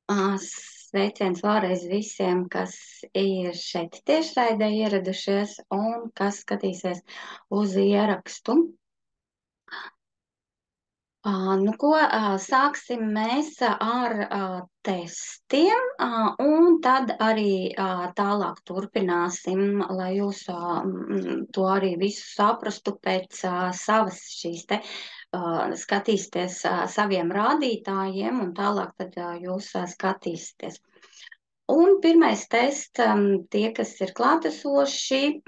Sveiciens vēlreiz visiem, kas ir šeit tiešraidē ieradušies un kas skatīsies uz ierakstu. Sāksim mēs ar testiem, un tad arī tālāk turpināsim, lai jūs to arī visu saprastu pēc savas šīs te skatīsieties saviem rādītājiem, un tālāk tad jūs skatīsieties. Un pirmais tests, tie, kas ir klātesoši,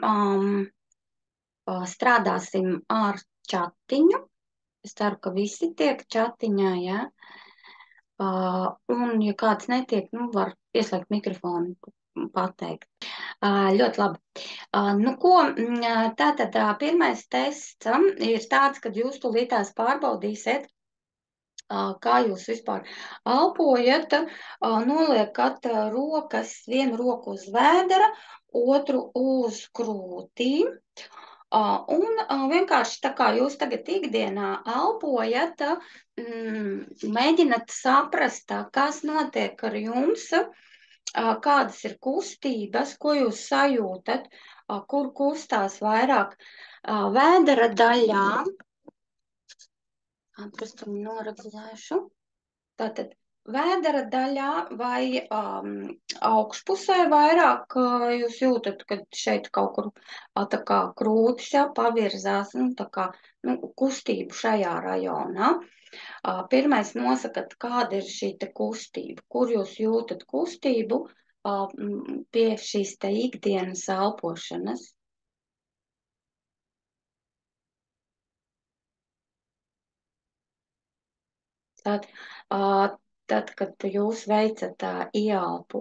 strādāsim ar čatiņu. Es ceru, ka visi tiek čatiņā, jā. Un, ja kāds netiek, var ieslēgt mikrofonu, pateikt. Ļoti labi. Tātad pirmais tests ir tāds, kad jūs tūlītās pārbaudīsiet, kā jūs vispār elpojat, noliekat rokas, vienu roku uz vēdera, otru uz krūtīm. Un vienkārši tā kā jūs tagad ikdienā elpojat, mēģināt saprast, kas notiek ar jums, kādas ir kustības, ko jūs sajūtat, kur kustās vairāk vēdera daļā. Atkritumu noregulēšu. Tātad vēdera daļā vai augšpusē vairāk jūs jūtat, kad šeit kaut kur tā kā krūtis pavirzās, tā kā kustību šajā rajonā. Pirmais nosakat, kāda ir šī te kustība, kur jūs jūtat kustību pie šīs te ikdienas elpošanas. Tad, kad jūs veicat ieelpu,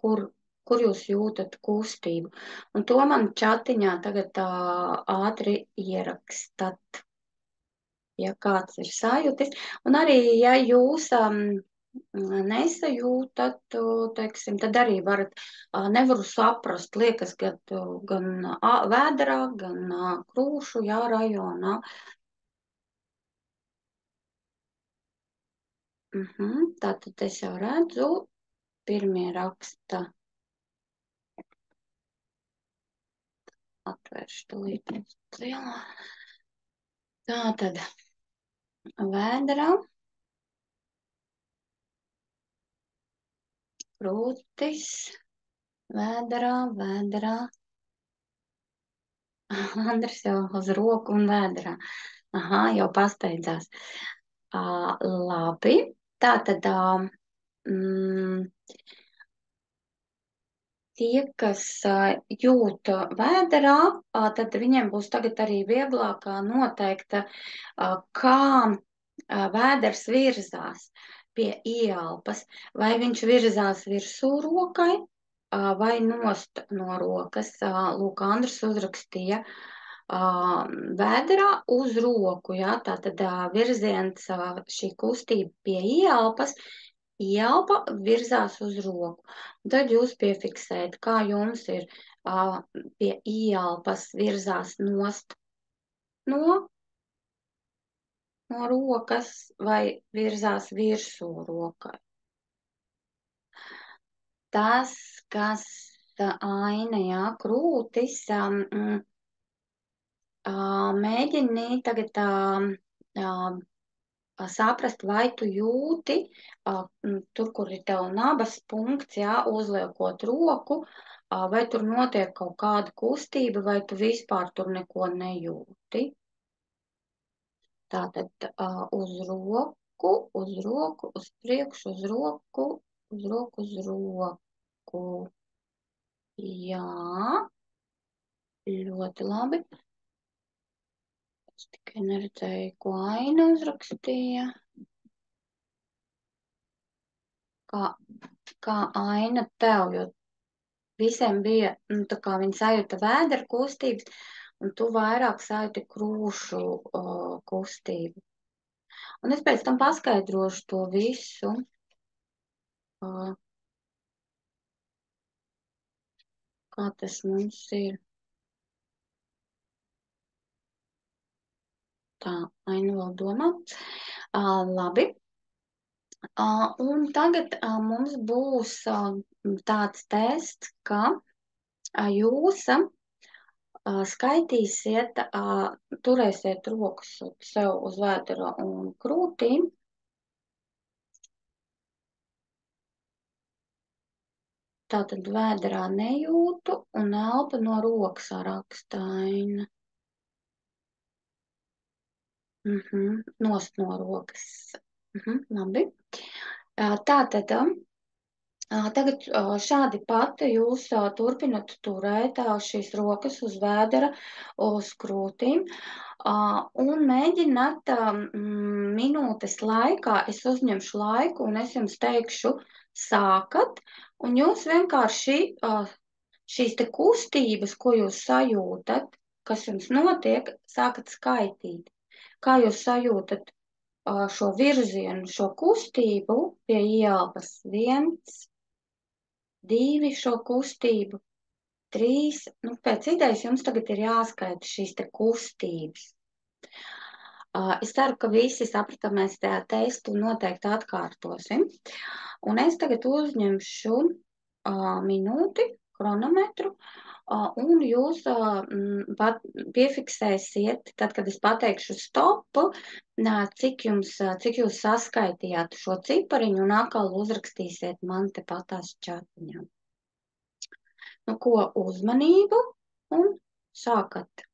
kur jūs jūtat kustību. Un to man čatiņā tagad ātri ierakstat, ja kāds ir sajūtis. Un arī, ja jūs nesajūtat, teiksim, tad arī varat, nevaru saprast, liekas, gan vēderā, gan krūšu, rajonā. Tātad es jau redzu, pirmie raksta. Atvēršu tūlīt lielā. Tātad vēderā, krūtis, vēderā. Andris jau uz roku un vēderā. Jau pasteidzās. Labi. Tātad tie, kas jūt vēderā, tad viņiem būs tagad arī vieglāk noteikt, kā vēders virzās pie ieelpas. Vai viņš virzās virsū rokai vai nost no rokas. Lūk, Andris uzrakstīja vēderā uz roku. Tātad virziens, šī kustība pie ieelpas. Ieelpa virzās uz roku. Un tad jūs piefiksējat, kā jums ir pie ieelpas virzās nost no rokas vai virzās virsū rokai. Tas, kas aina, krūtis, mēģini tagad saprast, vai tu jūti, tur, kur ir tev nabas punkts, uzliekot roku, vai tur notiek kaut kāda kustība, vai tu vispār tur neko nejūti. Tātad uz roku, uz priekšu, uz roku. Jā, ļoti labi. Es tikai neredzēju, ko Aina uzrakstīja. Kā Aina tev, jo visiem bija, tā kā viņi sajūta vēdera kustības, un tu vairāk sajūti krūšu kustību. Un es pēc tam paskaidrošu to visu. Kā tas mums ir. Tā, Aina vēl domā. Labi. Un tagad mums būs tāds tests, ka jūs skaitīsiet, turēsiet rokas sev uz vēdera un krūtīm. Tātad vēderā nejūtu un elpa no rokas rakstaina. Nost no rokas. Labi. Tātad tagad šādi pat jūs turpinat turēt šīs rokas uz vēdera, uz krūtīm un mēģināt minūtes laikā, es uzņemšu laiku un es jums teikšu, sākat, un jūs vienkārši šīs te kustības, ko jūs sajūtat, kas jums notiek, sākat skaitīt. Kā jūs sajūtat šo virzienu, šo kustību pie ielpas? 1, 2 šo kustību, 3. Nu, pēc idejas jums tagad ir jāskaita šīs te kustības. Es ceru, ka visi saprata, mēs testu noteikti atkārtosim. Un es tagad uzņemšu minūti, kronometru, un jūs piefiksēsiet, tad, kad es pateikšu stop, cik jūs saskaitījāt šo cipariņu un atkal uzrakstīsiet man te patās čatiņā. Nu, ko uzmanību un sākat.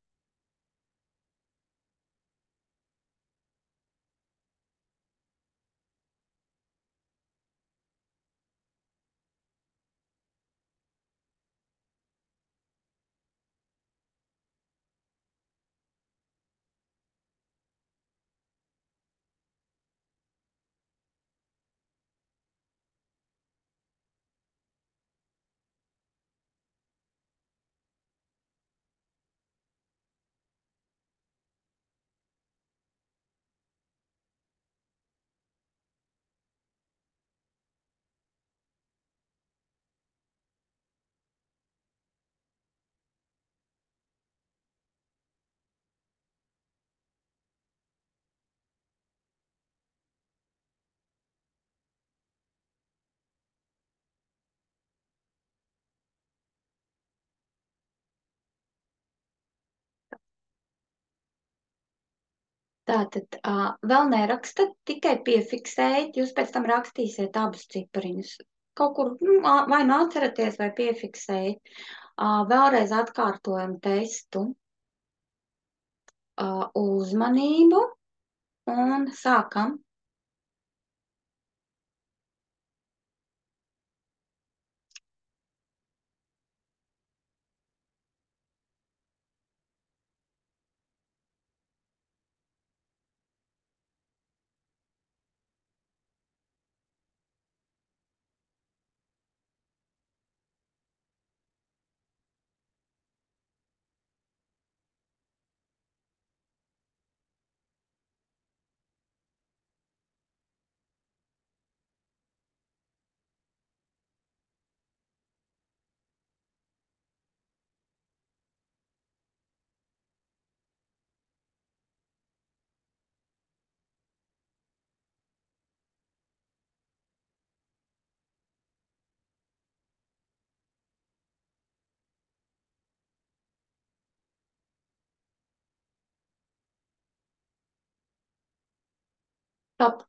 Tātad vēl nerakstat, tikai piefiksējiet, jūs pēc tam rakstīsiet abus cipariņus. Kaut kur vai nu atceraties, vai piefiksējiet. Vēlreiz atkārtojam testu. Uzmanību un sākam. Top.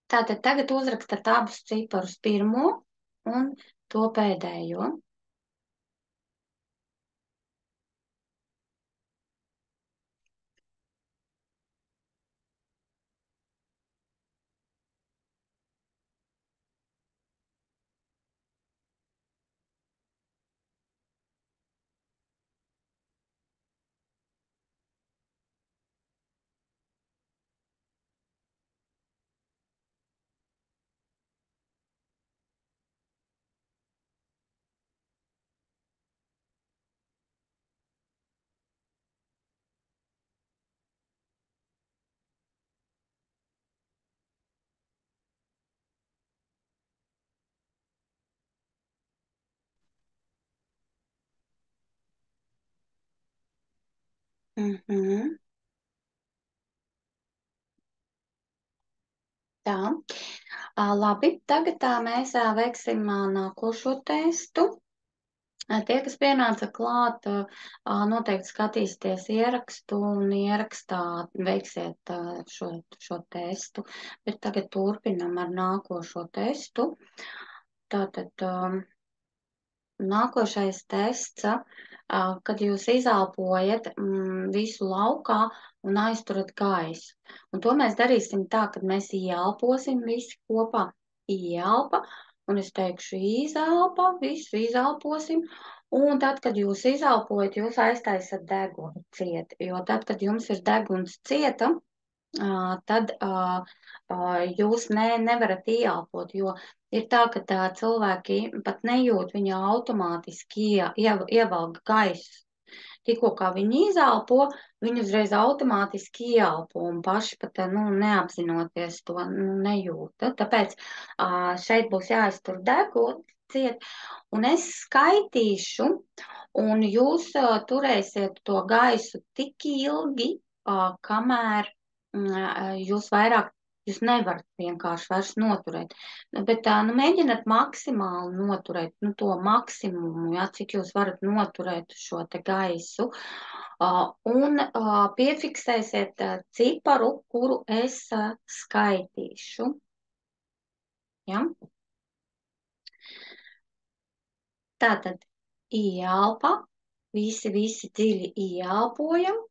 Tātad tagad uzrakstat abus ciparus, pirmo un to pēdējo. Tā, labi, tagad mēs veiksim nākošo testu. Tie, kas pienāca klāt, noteikti skatīsieties ierakstu un ierakstā veiksiet šo testu, bet tagad turpinam ar nākošo testu. Tātad nākošais tests, kad jūs izelpojat visu laukā un aizturat gaisu. Un to mēs darīsim tā, kad mēs ieelposim visi kopā. Ieelpa, un es teikšu izelpa, visu izelposim. Un tad, kad jūs izelpojat, jūs aiztaisat degunu ciet. Jo tad, kad jums ir deguns cieta, tad jūs nevarat ieelpot, jo ir tā, ka cilvēki pat nejūt, viņi automātiski ievelk gaisu. Tikko kā viņi izelpo, viņi uzreiz automātiski ieelpo un paši pat neapzinoties to nejūta. Tāpēc šeit būs jāiztur deguns ciet, un es skaitīšu, un jūs turēsiet to gaisu tik ilgi, kamēr jūs nevarat vienkārši vairs noturēt. Bet mēģiniet maksimāli noturēt to maksimumu, cik jūs varat noturēt šo te gaisu. Un piefiksēsiet ciparu, kuru es skaitīšu. Ja? Tātad ieelpa, visi dziļi ieelpojam.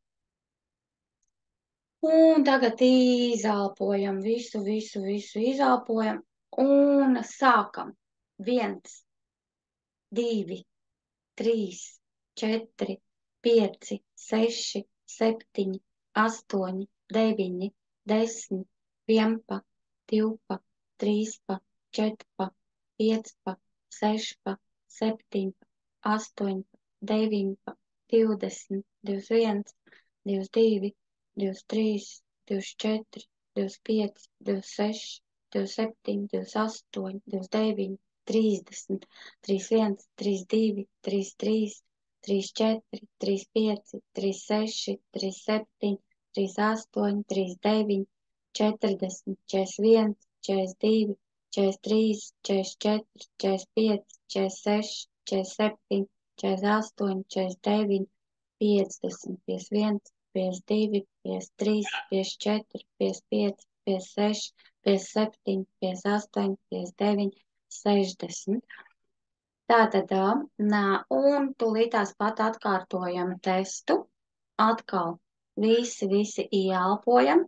Un tagad izelpojam, visu izelpojam un sākam. 1, 2, 3, 4, 5, 6, 7, 8, 9, 10, 11, 12, 13, 14, 15, 16, 17, 18, 19, 20, 21, 22, 23, 24, 25, 26, 27, 28, 29, 30, 31, 32, 33, 34, 35, 36, 37, 38, 39, 40, 41, 42, 43, 44, 45, 46, 47, 48, 49, 50, 51, 52, 53, 54, 55, 56, 57, 58, 59, 60. Tātad, un tūlītās pat atkārtojam testu. Atkal visi ieelpojam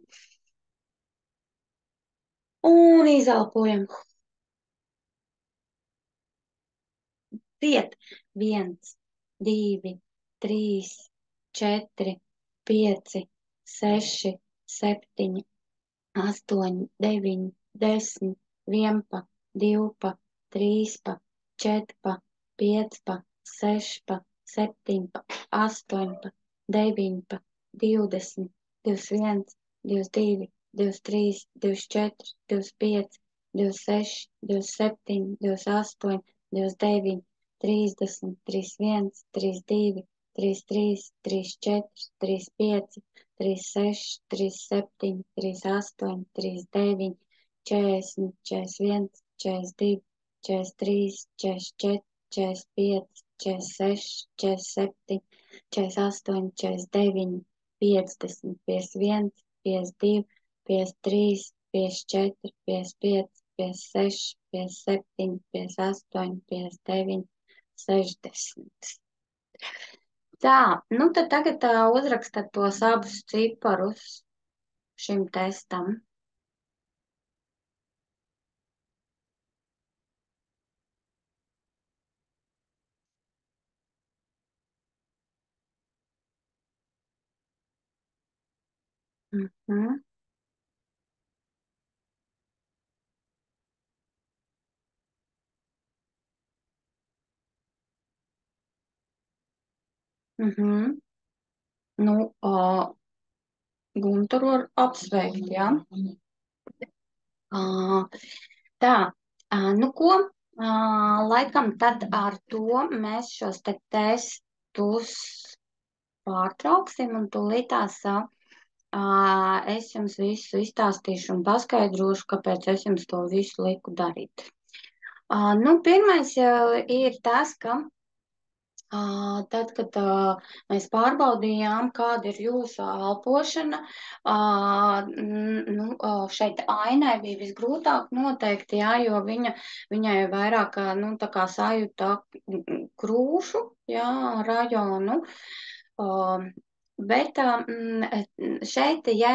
un izelpojam. Ciet 1, 2, 3, 4, 5, 6, 7, 8, 9, 10, 11, 12, 13, 14, 15, 16, 17, 18, 19, 20, 21, 22, 23, 24, 25, 26, 27, 28, 29, 30, 31, 32, 33, 34, 35, 36, 37, 38, 39, 40, 41, 42, 43, 44, 45, 46, 47, 48, 49, 50, 51, 52, 53, 54, 55, 56, 57, 58, 59, 60. Tā, tad tagad uzrakstat tos abus ciparus šim testam. Mhm. Mhm. Nu, Guntaru var apsveikt, jā. Tā, nu ko, laikam tad ar to mēs šos te testus pārtrauksim un tūlītās Es jums visu izstāstīšu un paskaidrošu, kāpēc es jums to visu liku darīt. Pirmais ir tas, ka tad, kad mēs pārbaudījām, kāda ir jūsu elpošana, šeit ainai bija visgrūtāk noteikti, jā, jo viņai vairāk, tā kā sajūta krūšu, jā, rajonu. Bet šeit, ja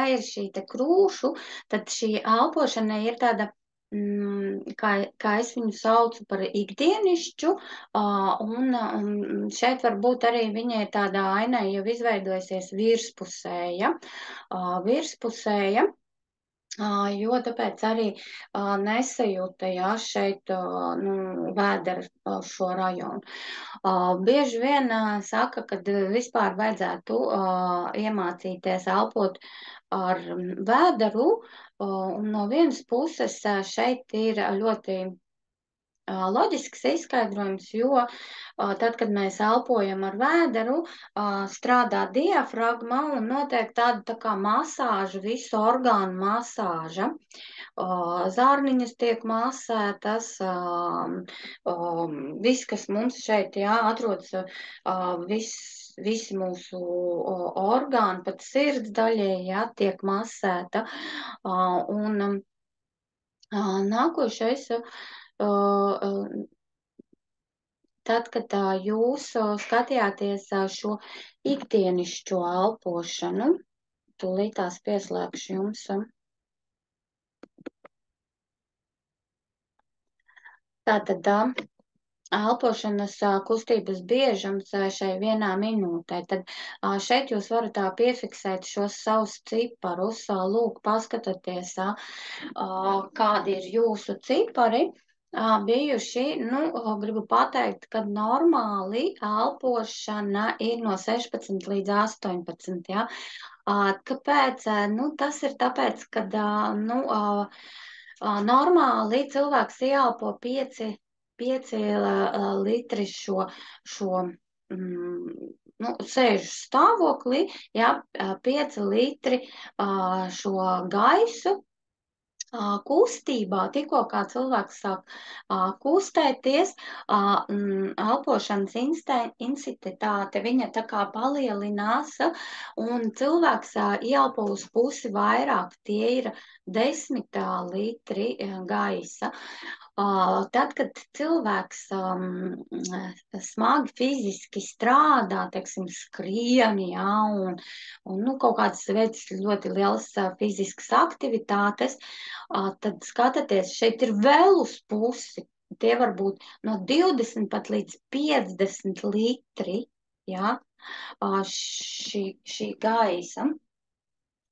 ir šī te krūšu, tad šī elpošana ir tāda, kā es viņu saucu par ikdienišķu, un šeit varbūt arī viņai tāda aina jau izveidojusies virspusēja. Virspusēja. Jo tāpēc arī nesajūta, jā, šeit vēdera šo rajonu. Bieži vien saka, ka vispār vajadzētu iemācīties elpot ar vēderu, un no vienas puses šeit ir ļoti loģisks izskaidrojums, jo tad, kad mēs elpojam ar vēderu, strādā diafragma un notiek tāda tā kā masāža, visu orgānu masāža. Zārniņas tiek masētas, viss, kas mums šeit, jā, atrodas, visi mūsu orgāni, pat sirds daļēji, jā, tiek masēta. Un nākošais, tad, kad jūs skatījāties šo ikdienišķo elpošanu, tūlītās pieslēgšu jums. Tātad elpošanas kustības biežums šai vienā minūtē. Tad šeit jūs varat piefiksēt šos savus ciparus, lūk, paskatieties, kādi ir jūsu cipari bijuši. Gribu pateikt, ka normāli elpošana ir no 16 līdz 18, jā. Kāpēc? Tas ir tāpēc, ka normāli cilvēks ieelpo 5 litri šo sēžu stāvoklī, jā, 5 litri šo gaisu kustībā. Tikko kā cilvēks sāk kustēties, elpošanas intensitāte viņa tā kā palielinās, un cilvēks ieelpo uz pusi vairāk, tie ir 10 litri gaisa. Tad, kad cilvēks smagi fiziski strādā, teiksim, skrien, jā, un kaut kādas veids ļoti lielas fiziskas aktivitātes, tad skatieties, šeit ir vēl uz pusi. Tie var būt no 20 pat līdz 50 litri, jā, šī gaisa.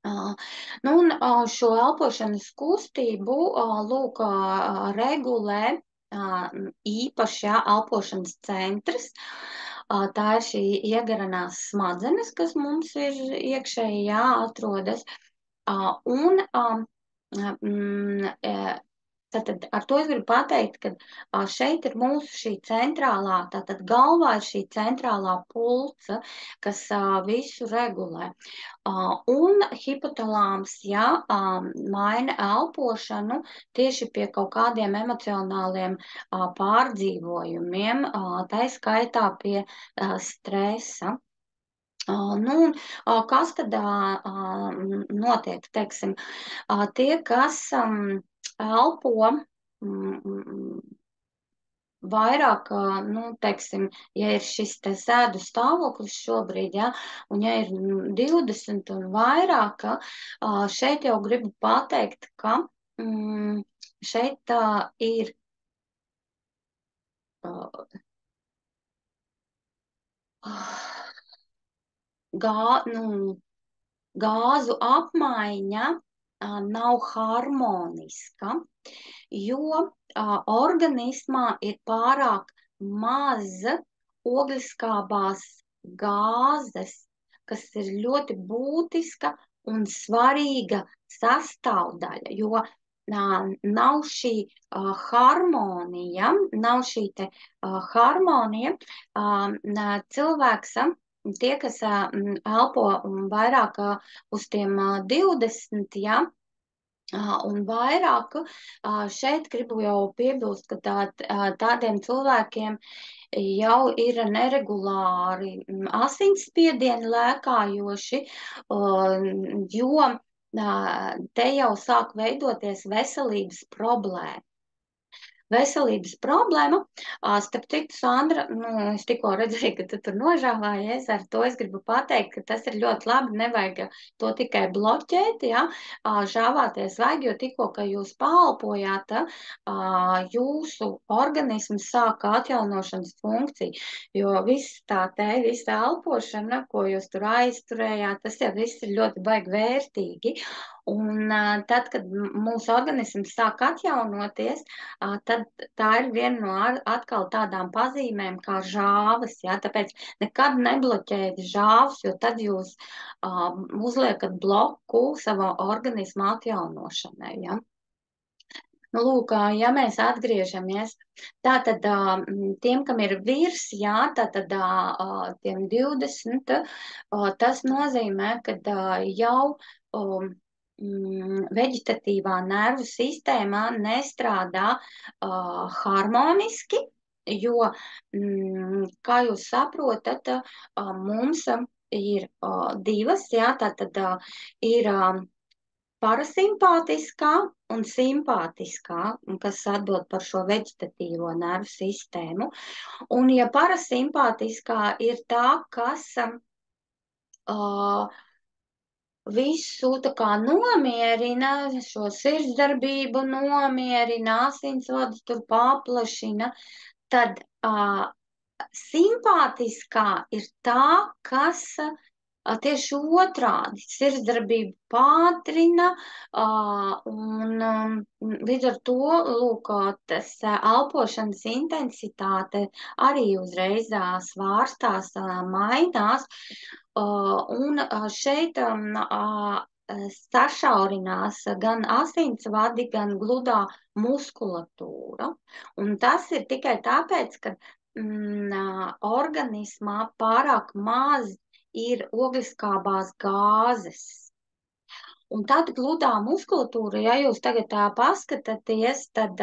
Šo elpošanas kustību lūk regulē īpaši, jā, elpošanas centrs. Tā ir šī iegaranās smadzenes, kas mums ir iekšēji, jā, atrodas. Tātad ar to es gribu pateikt, ka šeit ir mūsu šī centrālā, tātad galvā ir šī centrālā pulca, kas visu regulē. Un hipotalāms, jā, maina elpošanu tieši pie kaut kādiem emocionāliem pārdzīvojumiem, tā skaitā pie stresa. Kas tad notiek, teiksim, tie, kas elpo vairāk, teiksim, ja ir šis te sēdu stāvoklis šobrīd, ja, un ja ir 20 un vairāk, šeit jau gribu pateikt, ka šeit ir gāzu apmaiņa nav harmoniska, jo organismā ir pārāk maz ogleskābās gāzes, kas ir ļoti būtiska un svarīga sastāvdaļa, jo nav šī harmonija, cilvēks tie, kas elpo vairāk uz tiem 20, ja, un vairāk, šeit gribu jau piebilst, ka tādiem cilvēkiem jau ir neregulāri asinsspiedieni lēkājoši, jo te jau sāk veidoties veselības problēma. Veselības problēma. Starp citu, Sandra, es tikko redzēju, ka tu tur nožāvājies, ar to es gribu pateikt, ka tas ir ļoti labi, nevajag to tikai bloķēt, ja, žāvāties vajag, jo tikko, ka jūs pālpojāt, jūsu organisms sāka atjaunošanas funkciju, jo visa elpošana, ko jūs tur aizturējāt, tas jau viss ir ļoti baigi vērtīgi. Un tad, kad mūsu organisms sāk atjaunoties, tad tā ir viena no atkal tādām pazīmēm kā žāves, ja? Tāpēc nekad nebloķējiet žāves, jo tad jūs uzliekat bloku savā organisma atjaunošanai, ja? Nu, lūk, ja mēs atgriežamies, tātad tiem, kam ir virs, jā, tātad tiem 20, tas nozīmē, ka jau veģetatīvā nervu sistēmā nestrādā harmoniski, jo, kā jūs saprotat, mums ir divas, jā, tātad ir parasimpātiskā un simpātiskā, kas atbild par šo veģetatīvo nervu sistēmu. Un ja parasimpātiskā ir tā, kas visu tā kā nomierina, šo sirdsdarbību nomierina, asinsvadu tur paplašina, tad simpātiskā ir tā, kas tieši otrādi sirdsdarbību pātrina, un līdz ar to, lūk, tas elpošanas intensitāte arī uzreiz svārstās, mainās, un šeit sašaurinās gan asinsvadi, gan gludā muskulatūra. Un tas ir tikai tāpēc, ka organismā pārāk maz ir ogliskābās gāzes. Un tad gludā muskulatūra, ja jūs tagad paskatāties, tad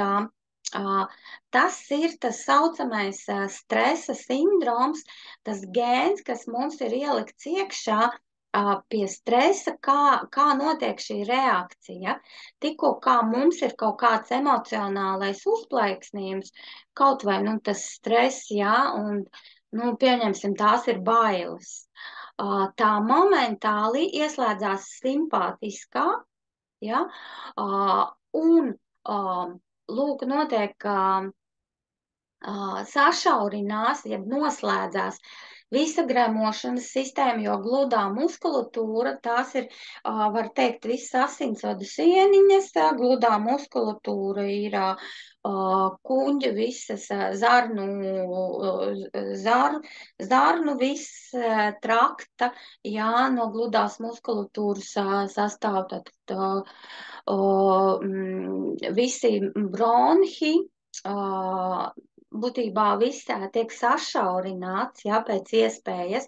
tas ir tas saucamais stresa sindroms, tas gēns, kas mums ir ielikts iekšā pie stresa, kā notiek šī reakcija. Tikko kā mums ir kaut kāds emocionālais uzplaiksnījums, kaut vai tas stress, ja, un pieņemsim, tās ir bailes. Tā momentāli ieslēdzās simpātiskā, ja, un lūk, notiek sašaurinās, jeb noslēdzās visa gremošanas sistēma, jo gludā muskulatūra, tās ir, var teikt, visas asinsvadu sieniņas, gludā muskulatūra ir kuņģa, visas zarnu viss trakta, jā, no gludās muskulatūras sastāv visi bronhi, būtībā viss tiek sašaurināts, jā, pēc iespējas,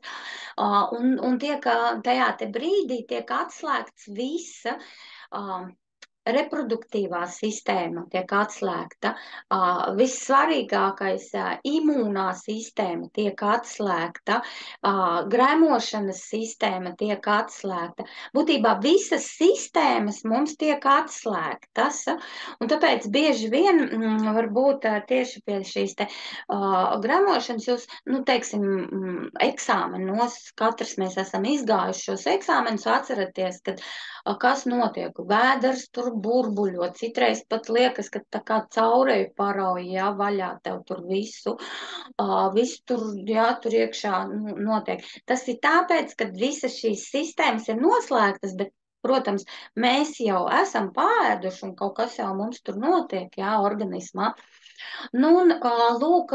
un tajā te brīdī tiek atslēgts visa reproduktīvā sistēma tiek atslēgta, vissvarīgākais imūnā sistēma tiek atslēgta, gremošanas sistēma tiek atslēgta. Būtībā visas sistēmas mums tiek atslēgtas, un tāpēc bieži vien varbūt tieši pie šīs te gremošanas jūs, teiksim, eksāmenos, katrs mēs esam izgājuši šos eksāmenus, atceraties, kad kas notiek, vēders tur burbuļo, citreiz pat liekas, ka tā kā caureju parauj, jā, vaļā tev tur visu tur, jā, tur iekšā notiek. Tas ir tāpēc, ka visas šīs sistēmas ir noslēgtas, bet, protams, mēs jau esam pāēduši un kaut kas jau mums tur notiek, jā, organismā. Un, lūk,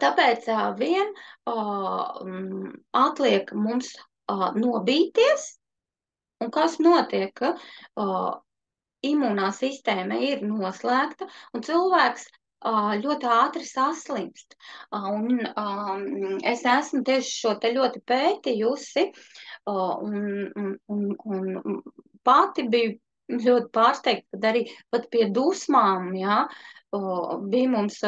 tāpēc vien atliek mums nobīties, un kas notiek, ka imūnā sistēma ir noslēgta, un cilvēks ļoti ātri saslimst. Es esmu tieši šo te ļoti pētījusi, un pati biju ļoti pārsteigta, kad arī pat pie dusmām, jā, bija mums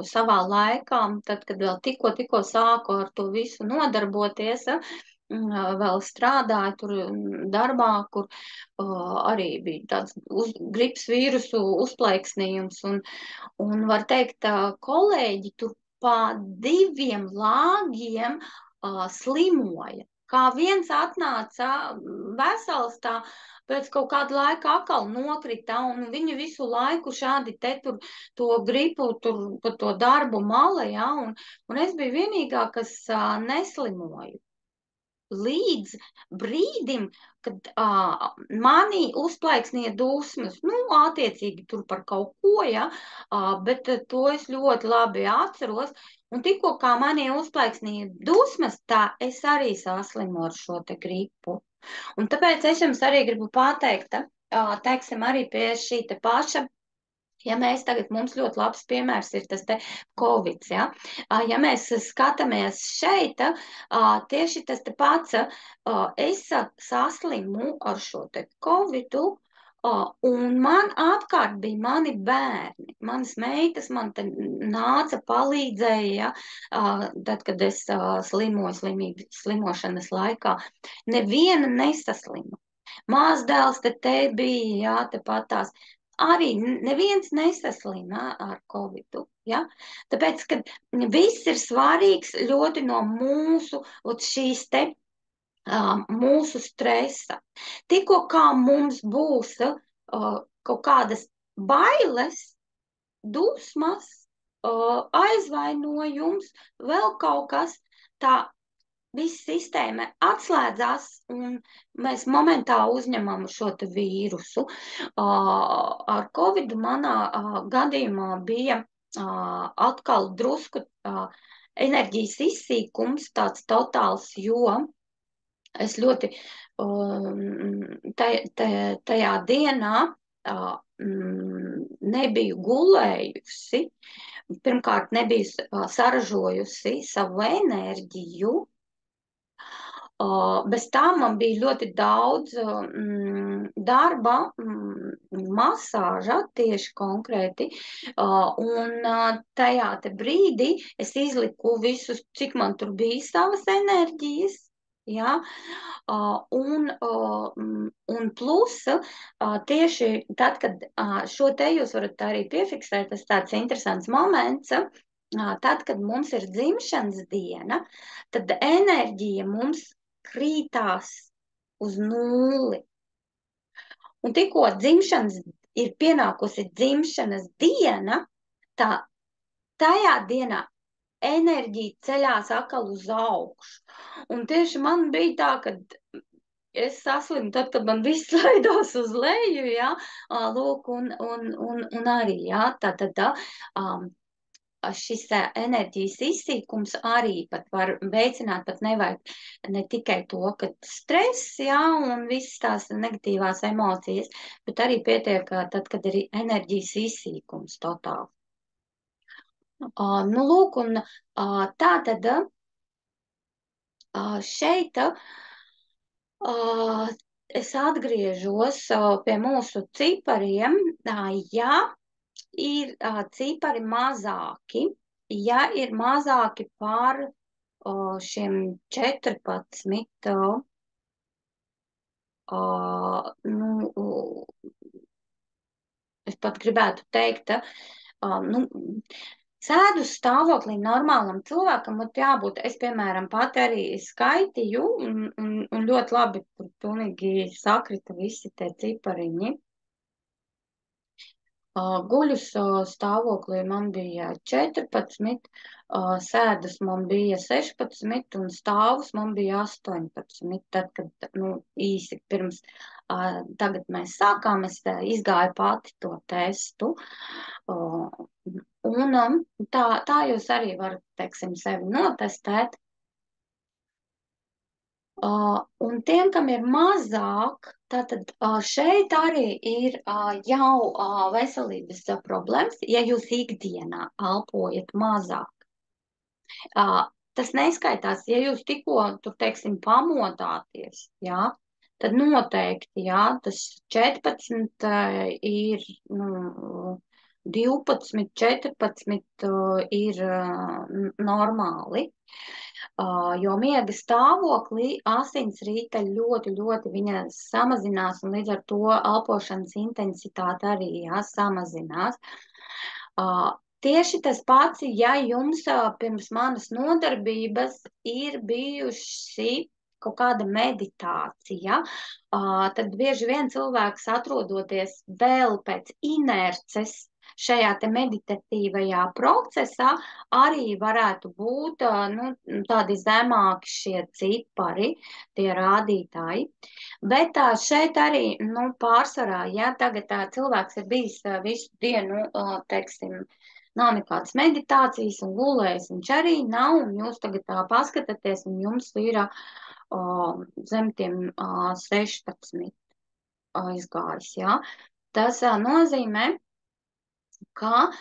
savā laikā, tad, kad vēl tikko sāku ar to visu nodarboties, vēl strādāju tur darbā, kur arī bija tāds gripas vīrusu uzplaiksnījums, un var teikt, kolēģi tur pa 2 lāgiem slimoja. Kā viens atnāca vesels, tā pēc kaut kāda laika atkal nokrita, un viņi visu laiku šādi te tur to gripu, tur pa to darbu mala, ja, un es biju vienīgā, kas neslimoju. Līdz brīdim, kad manī uzplaiksnīja dusmas, nu, attiecīgi tur par kaut ko, ja, bet to es ļoti labi atceros, un tikko kā manī uzplaiksnīja dusmas, tā es arī saslimu ar šo te gripu. Un tāpēc es jums arī gribu pateikt, teiksim, arī pie šī te paša. Ja mēs tagad, mums ļoti labs piemērs ir tas te Covid, ja? Ja mēs skatāmies šeit, tieši tas te pats, es saslimu ar šo te Covidu, un man apkārt bija mani bērni, manas meitas man te nāca, palīdzēja, tad, kad es slimoju slimošanas laikā. Neviena nesaslima. Māsdēls te bija, jā, tepat tās. Arī neviens nesaslima ar Covidu, ja? Tāpēc, ka viss ir svarīgs ļoti no mūsu, šīs te mūsu stresa. Tikko kā mums būs kaut kādas bailes, dusmas, aizvainojums, vēl kaut kas, tā viss sistēma atslēdzās, un mēs momentāli uzņemam šo te vīrusu. Ar Covidu manā gadījumā bija atkal drusku enerģijas izsīkums, tāds totāls, jo es ļoti tajā dienā nebiju gulējusi. Pirmkārt, nebiju saražojusi savu enerģiju. Bez tā man bija ļoti daudz darba, masāža tieši konkrēti, un tajā te brīdī es izliku visus, cik man tur bija savas enerģijas, ja? Un plus tieši tad, kad šo te jūs varat arī piefiksēt, tas tāds interesants moments, tad, kad mums ir dzimšanas diena, tad enerģija mums krītās uz 0. Un tikko ir pienākusi dzimšanas diena, tajā dienā enerģija ceļās atkal uz augšu. Un tieši man bija tā, ka es saslimu tad, kad man viss laidās uz leju, ja, lūk, un arī, ja, šis enerģijas izsīkums arī pat var veicināt, pat nevajag ne tikai to, ka stress, jā, un visas tās negatīvās emocijas, bet arī pietiek tad, kad ir enerģijas izsīkums totāli. Nu, lūk, un tā tad šeit es atgriežos pie mūsu cipariem, ja ir cipari mazāki, ja ir mazāki par šiem 14, nu, es pat gribētu teikt, nu, sēdus stāvoklī normālam cilvēkam būtu jābūt, es, piemēram, pati arī skaitīju, un ļoti labi tur pilnīgi sakrita visi tie cipariņi. Guļus stāvoklī man bija 14, sēdas man bija 16 un stāvus man bija 18. Tad, kad nu, īsi pirms tagad mēs sākām, es izgāju pati to testu. Un tā jūs arī varat, teiksim, sevi notestēt. Un tiem, kam ir mazāk, tātad šeit arī ir jau veselības problēmas, ja jūs ikdienā elpojat mazāk. Tas neskaitās, ja jūs tikko, tur, teiksim, pamodāties, jā, tad noteikti, jā, tas 14 ir, nu, 12, 14 ir normāli. Jo miega stāvoklī asins rītaļ ļoti viņa samazinās, un līdz ar to elpošanas intensitāte arī samazinās. Tieši tas pats, ja jums pirms manas nodarbības ir bijusi kaut kāda meditācija, tad bieži vien cilvēks atrodoties vēl pēc inerces šajā te meditatīvajā procesā, arī varētu būt nu, tādi zemāki šie cipari, tie rādītāji. Bet šeit arī nu, pārsvarā, ja tagad cilvēks ir bijis visu dienu, teiksim, nav nekādas meditācijas un gulējis viņš arī nav, un jūs tagad paskatāties, un jums ir zem tiem 16 izgājis, jā. Tas nozīmē, ka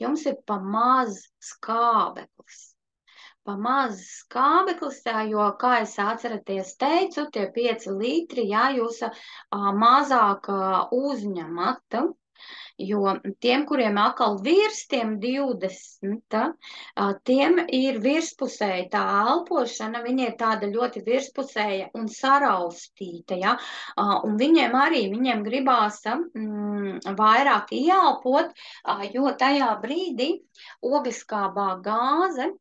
jums ir pa maz skābeklis. Pa maz skābeklis, jo, kā es atceraties teicu, tie 5 litri, jā, jūs mazāk uzņemat, jo tiem, kuriem atkal virs tiem 20, tiem ir virspusēja tā elpošana, viņi ir tāda ļoti virspusēja un saraustīta, ja? Un viņiem gribās vairāk ieelpot, jo tajā brīdī ogliskābā gāze,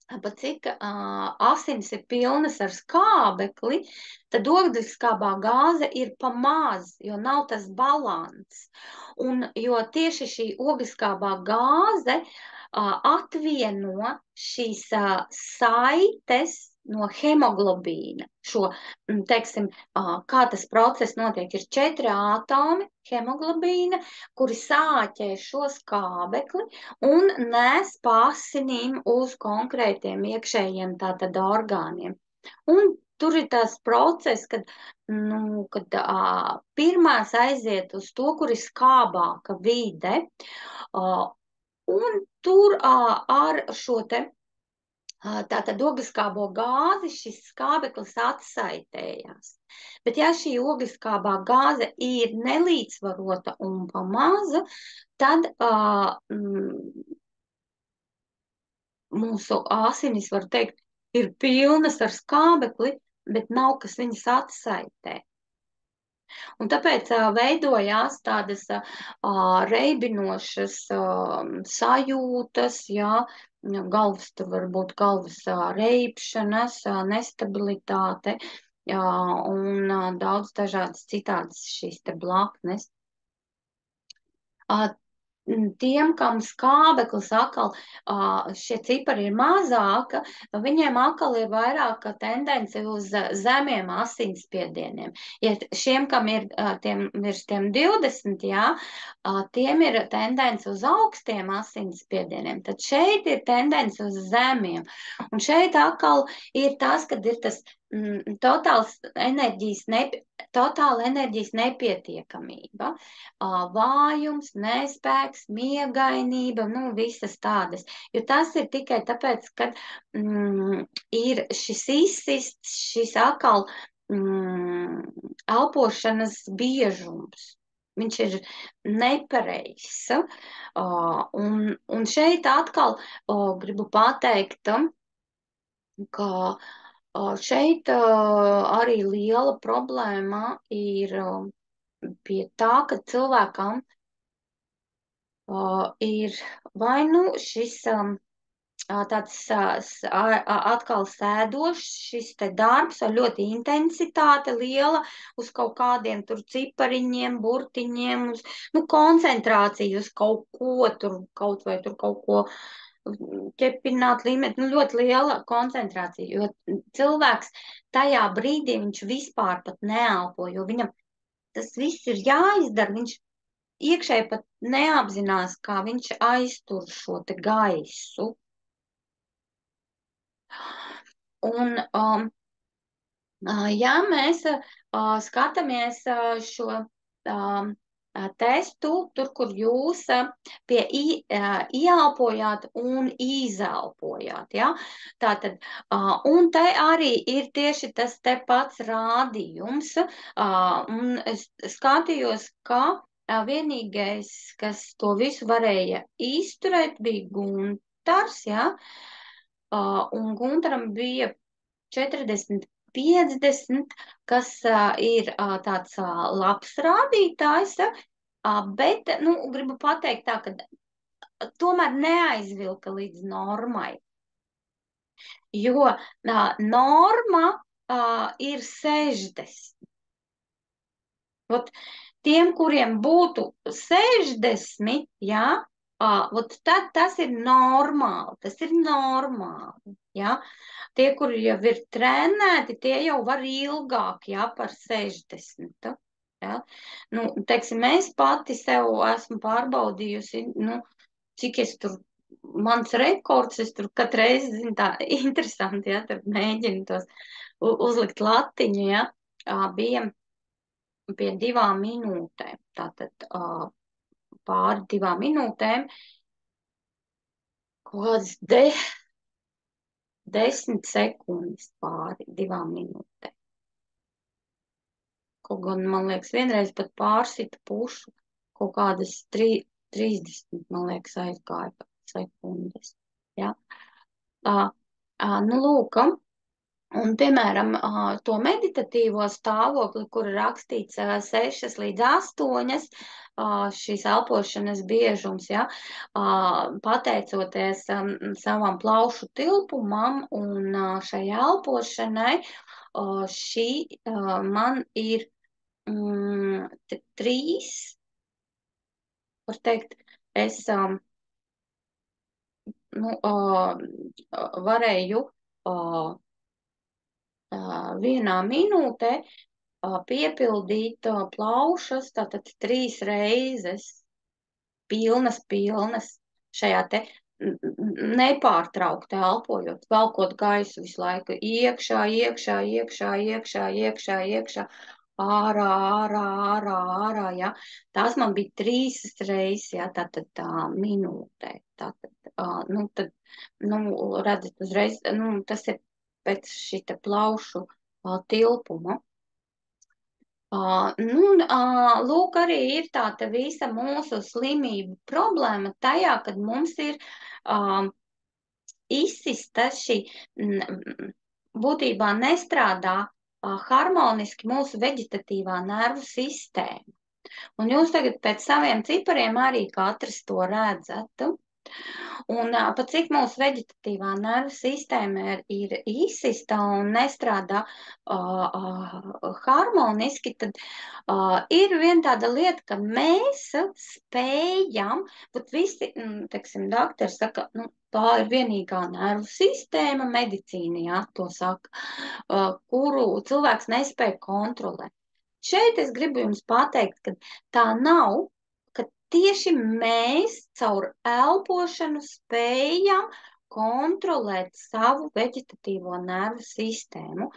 pat cik asins ir pilnas ar skābekli, tad ogliskābā gāze ir pa maz, jo nav tas balans. Un jo tieši šī ogliskābā gāze atvieno šīs saites no hemoglobīna. Šo, teiksim, kā tas process notiek, ir 4 atomi hemoglobīna, kuri sāķē šo skābekli un nes pa asinīm uz konkrētiem iekšējiem tātad orgāniem. Un tur ir tās process, kad pirmās aiziet uz to, kur ir skābāka vide, un tur ar šo te tātad ogliskābo gāzi šis skābeklis atsaitējās. Bet ja šī ogliskābā gāze ir nelīdzsvarota un pa maza, tad mūsu asinis, var teikt, ir pilnas ar skābekli, bet nav, kas viņas atsaitē. Un tāpēc veidojās tādas reibinošas sajūtas, jā, galvas, tur var būt galvas reibšanas, nestabilitāte, un daudz dažādas citādas šīs te blaknes. Tiem, kam skābeklis atkal šie cipari ir mazāka, viņiem atkal ir vairāk tendence uz zemiem asinsspiedieniem. Ja šiem, kam ir virs tiem 20, jā, tiem ir tendence uz augstiem asinsspiedieniem, tad šeit ir tendence uz zemiem. Un šeit atkal ir tas, kad ir tas totāla enerģijas nepietiekamība, vājums, nespēks, miegainība, nu, visas tādas. Jo tas ir tikai tāpēc, ka ir šis izsists, šis atkal elpošanas biežums. Viņš ir nepareizs. Un šeit atkal gribu pateikt, ka šeit arī liela problēma ir pie tā, ka cilvēkam ir vai nu šis tāds atkal sēdošs, šis te darbs ar ļoti intensitāte liela uz kaut kādiem tur cipariņiem, burtiņiem, uz, nu, koncentrāciju uz kaut ko tur, kaut vai tur kaut ko ķepināt līmeni, nu, ļoti liela koncentrācija, jo cilvēks tajā brīdī viņš vispār pat neelpo, jo viņam tas viss ir jāizdara, viņš iekšēji pat neapzinās, kā viņš aiztur šo te gaisu. Un Ja mēs skatāmies šo testu, tur, kur jūs ieelpojāt un izelpojāt, ja? Tātad, un te arī ir tieši tas te pats rādījums, un es skatījos, ka vienīgais, kas to visu varēja izturēt, bija Guntars, ja? Un Guntaram bija 40, 50, kas ir tāds labs rādītājs, bet, nu, gribu pateikt tā, ka tomēr neaizvilka līdz normai, jo norma ir 60. Ot, tiem, kuriem būtu 60, jā, tad tas ir normāli, jā. Tie, kuri jau ir trenēti, tie jau var ilgāk, jā, par 60. Jā. Nu, teiksim, es pati sev esmu pārbaudījusi, nu, cik es tur, mans rekords, es tur katru reizi, zinu, tā interesanti, jā, tur mēģinu tos uzlikt latiņu, jā, bija pie 2 minūtēm. Tātad pāri 2 minūtēm, kaut kādas 10 sekundes pāri 2 minūtēm. Kaut gan, man liekas, vienreiz pat pārsita pušu, kaut kādas 30, man liekas, aizgāja sekundes. Ja? Nu, lūk, un, piemēram, to meditatīvo stāvokli, kur rakstīts 6 līdz 8, šīs elpošanas biežums, ja, pateicoties savam plaušu tilpumam un šai elpošanai, šī man ir 3, var teikt, es nu, varēju 1 minūtē piepildīt plaušas, tātad 3 reizes pilnas šajā te nepārtraukti elpojot, velkot gaisu visu laiku iekšā, ārā, ja. Tās man bija 3 reizes, ja, tātad minūtē. Tātad, nu, tad, nu, redzat, uzreiz, nu, tas ir pēc šita plaušu tilpuma. Nu, lūk, arī ir tāda visa mūsu slimību problēma tajā, kad mums ir izsista šī, būtībā nestrādā harmoniski mūsu veģetatīvā nervu sistēma. Un jūs tagad pēc saviem cipariem arī katrs to redzat. Un pat cik mūsu veģetatīvā nervu sistēma ir izsista un nestrādā harmoniski, tad ir viena tāda lieta, ka mēs spējam, bet visi, teiksim, daktari saka, nu, tā ir vienīgā nervu sistēma, medicīna, jā, to saka, kuru cilvēks nespēja kontrolēt. Šeit es gribu jums pateikt, ka tā nav, ka tieši mēs caur elpošanu spējam kontrolēt savu veģetatīvo nervu sistēmu.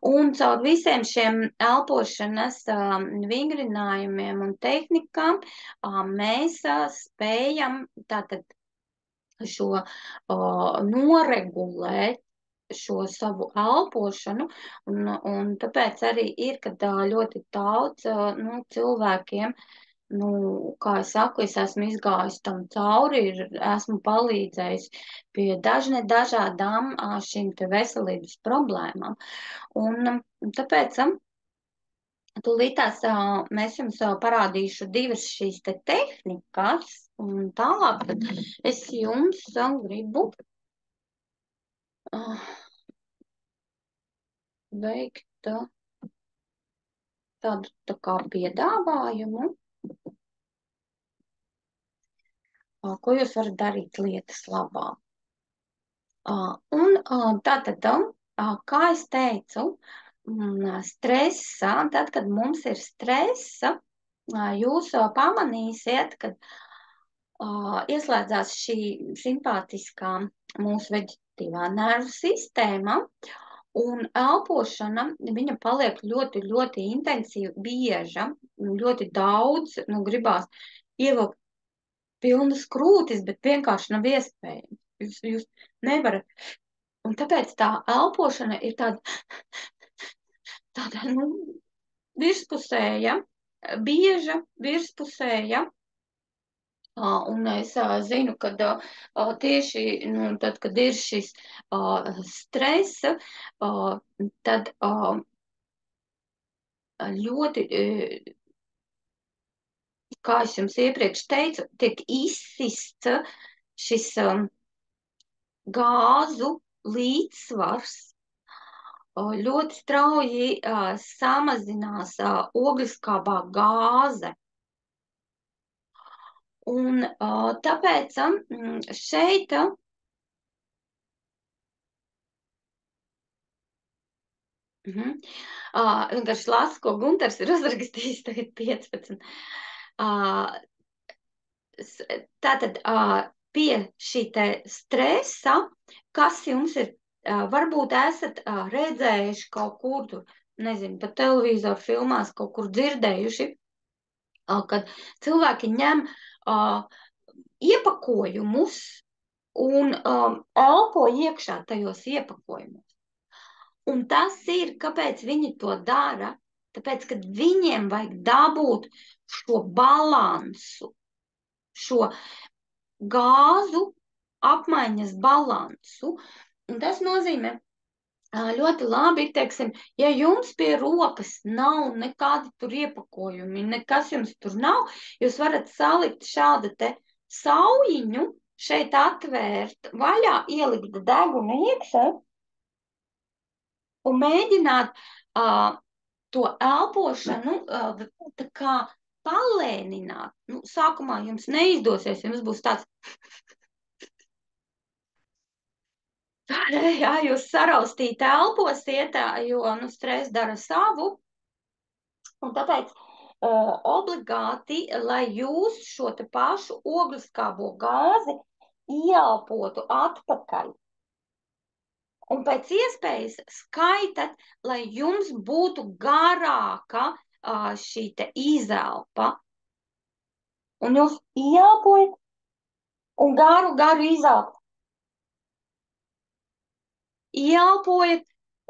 Un caur visiem šiem elpošanas vingrinājumiem un tehnikām mēs spējam tātad šo noregulēt šo savu elpošanu, un tāpēc arī ir, kad ļoti daudz nu, cilvēkiem, nu, kā es saku, es esmu izgājis tam cauri, esmu palīdzējis pie dažādām šīm te veselības problēmām. Un tāpēc tūlītās mēs jums parādīšu 2 šīs te tehnikas, un tālāk es jums gribu veikt tādu tā kā piedāvājumu, ko jūs varat darīt lietas labā. Un tātad, kā es teicu, stresa, tad, kad mums ir stresa, jūs pamanīsiet, kad ieslēdzās šī simpātiskā mūsu veģetatīvā nervu sistēma, Un elpošana, viņa paliek ļoti, ļoti intensīva, bieža, ļoti daudz, gribās ievilkt pilnas krūtis, bet vienkārši nav iespējams. Jūs nevarat. Un tāpēc tā elpošana ir tāda virspusēja, bieža, virspusēja. Un es zinu, ka tieši tad, kad ir šis stresa, tad ļoti, kā es jums iepriekš teicu, tiek izsists šis gāzu līdzsvars, ļoti strauji samazinās ogliskābā gāze. Un tāpēc šeit vienkārši lasu, ko Gunters ir uzrakstījis, tagad 15. Tātad pie šī te stresa, kas jums ir, varbūt esat redzējuši kaut kur tur, nezinu, pa televizoru filmās kaut kur dzirdējuši, kad cilvēki ņem iepakojumus un elpo iekšā tajos iepakojumos. Un tas ir, kāpēc viņi to dara, tāpēc, ka viņiem vajag dabūt šo balansu, šo gāzu apmaiņas balansu. Un tas nozīmē, ļoti labi, teiksim, ja jums pie rokas nav nekādi tur iepakojumi, nekas jums tur nav, jūs varat salikt šādu te saujiņu, šeit atvērt vaļā, ielikt degunu iekšā un mēģināt to elpošanu tā kā palēnināt. Sākumā jums neizdosies, jums būs tāds jā, jūs saraustīti elposiet, jo stress dara savu. Un tāpēc obligāti, lai jūs šo te pašu ogliskābo gāzi ieelpotu atpakaļ. Un pēc iespējas skaitat, lai jums būtu garāka šī te izelpa. Un jūs ieelpojat un garu izelpt. Ieelpojat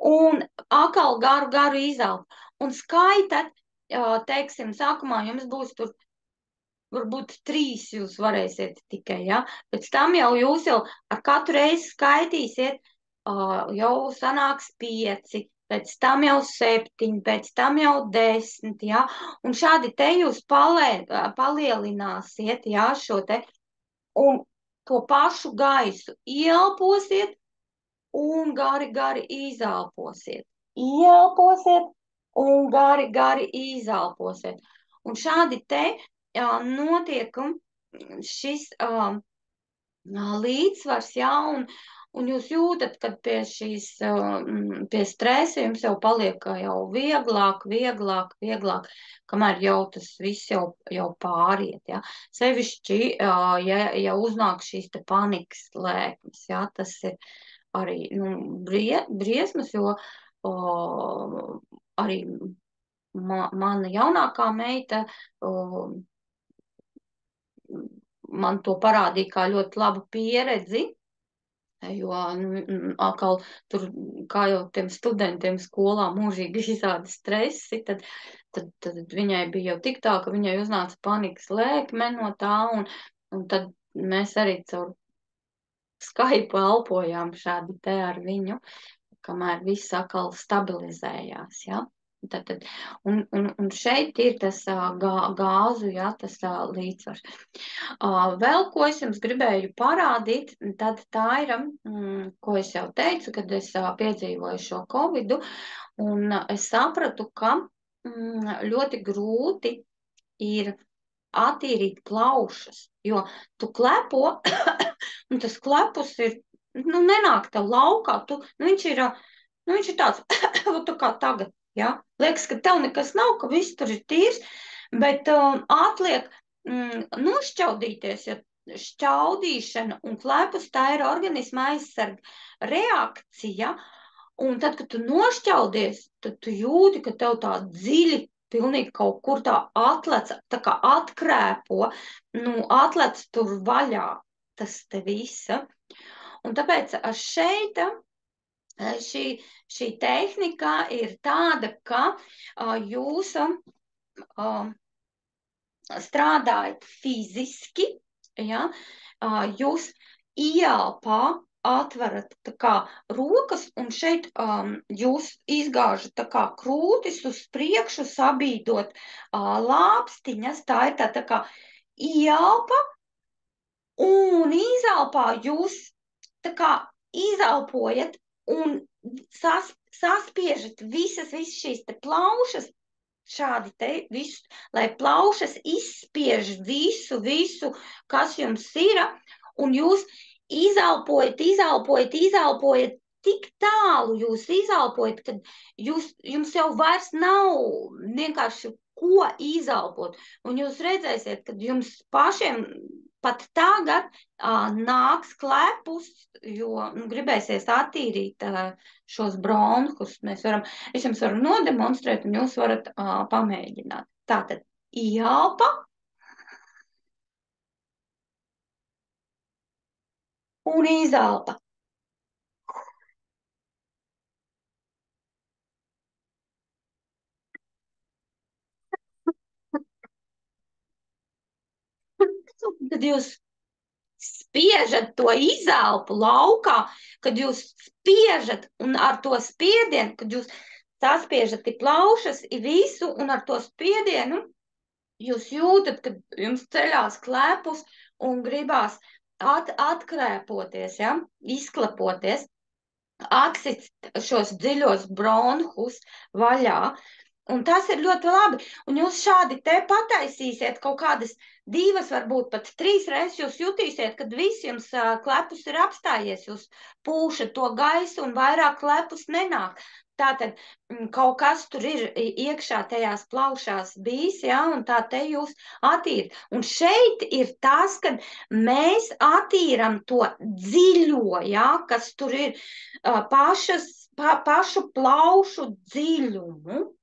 un atkal garu izelpt. Un skaitat, teiksim, sākumā jums būs tur varbūt 3 jūs varēsiet tikai, ja? Pēc tam jūs ar katru reizi skaitīsiet, jau sanāks 5, pēc tam jau 7, pēc tam jau 10, ja? Un šādi te jūs palielināsiet, ja, šo te, un to pašu gaisu ieelposiet un gari izelposiet. Ieelposiet un gari izelposiet. Un šādi te notiek šis līdzsvars, jā, un jūs jūtat, ka pie šīs, pie stresa jums jau paliek jau vieglāk, kamēr jau tas viss jau pāriet, jā. Sevišķi, ja uznāk šīs te panikas lēkmes, jā, tas ir arī, briesmas, jo arī mana jaunākā meita man to parādīja kā ļoti labu pieredzi, jo atkal tur, kā jau tiem studentiem skolā mūžīgi izrāda stresi, tad viņai bija jau tik tā, ka viņai uznāca panikas lēkme no tā, un tad mēs arī caur Skype elpojām šādi te ar viņu, kamēr viss atkal stabilizējās, ja? Un šeit ir tas gāzu, ja, tas līdzsvars. Vēl, ko es jums gribēju parādīt, tad tā ir, ko es jau teicu, kad es piedzīvoju šo covidu, un es sapratu, ka ļoti grūti ir attīrīt plaušas, jo tu klepo, un tas klepus ir, nenāk tev laukā, viņš ir tāds, tā kā tagad. Ja? Liekas, ka tev nekas nav, ka viss tur ir tīrs, bet atliek nošķaudīties, jo šķaudīšana un klepus tā ir organisma aizsarga reakcija, Un tad, kad tu nošķeldies, tad tu jūti, ka tev tā dziļi pilnīgi kaut kur tā atlec, tā kā atkrēpo, atlec tur vaļā tas te visa. Un tāpēc šeit šī, šī tehnika ir tāda, ka jūs strādājat fiziski, ja, jūs ieelpā atverat tā kā rokas, un šeit jūs izgāžat tā kā krūtis uz priekšu, sabīdot lāpstiņas, tā ir tā kā ieelpa, un izelpā jūs tā kā izelpojat un saspiežat visas šīs te plaušas, šādi te visu, lai plaušas izspiež visu, kas jums ir, un jūs izelpojat, tik tālu jūs izelpojat, ka jums jau vairs nav vienkārši ko izelpot, un jūs redzēsiet, kad jums pašiem pat tagad nāks klepus, jo gribēsies attīrīt šos bronhus. Es jums varu nodemonstrēt, un jūs varat pamēģināt. Tātad ieelpa un izelpa. Kad jūs spiežat to izelpu laukā, kad jūs spiežat un ar to spiedienu, kad jūs saspiežat plaušas visu un ar to spiedienu, jūs jūtat, ka jums ceļās klepus un gribās atkrēpoties, ja? Izklepoties, atsist šos dziļos bronhus vaļā. Un tas ir ļoti labi. Un jūs šādi te pataisīsiet kaut kādas 2, varbūt pat 3 reizes, jūs jutīsiet, kad viss jums klepus ir apstājies, jūs pūšat to gaisu un vairāk klepus nenāk. Tātad kaut kas tur ir iekšā tajās plaušās bijis, ja, un tā te jūs attīrat. Un šeit ir tas, kad mēs attīram to dziļo, ja, kas tur ir pašu plaušu dziļumu.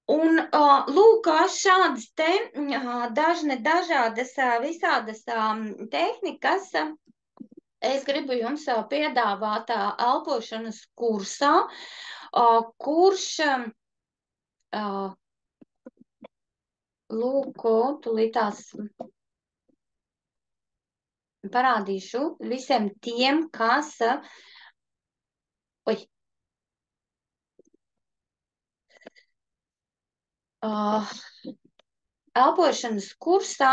Un lūk, šādas te dažādas visādas tehnikas es gribu jums piedāvāt elpošanas kursā, kurš, lūk, tulītās parādīšu visiem tiem, kas, elpošanas kursā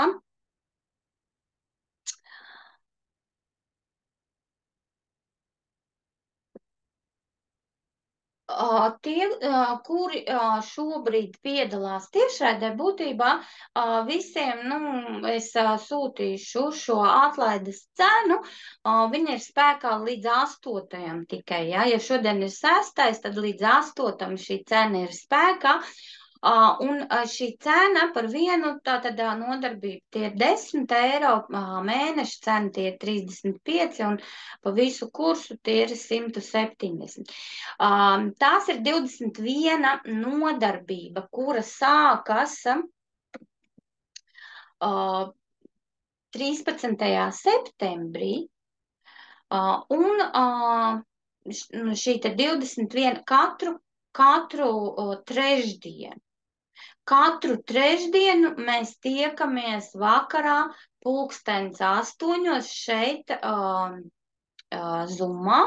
tie, kuri šobrīd piedalās tiešraidē, būtībā visiem, es sūtīšu šo atlaides cenu, viņa ir spēkā līdz 8. tikai, ja? Ja šodien ir 6., tad līdz 8. šī cena ir spēkā. Un šī cena par vienu tātad nodarbību tie ir 10 eiro, mēneša cena tie ir 35 un pa visu kursu tie ir 170. Tās ir 21 nodarbība, kura sākas 13. septembrī, un šī te 21 katru trešdienu. Katru trešdienu mēs tiekamies vakarā 20:08 šeit Zoomā.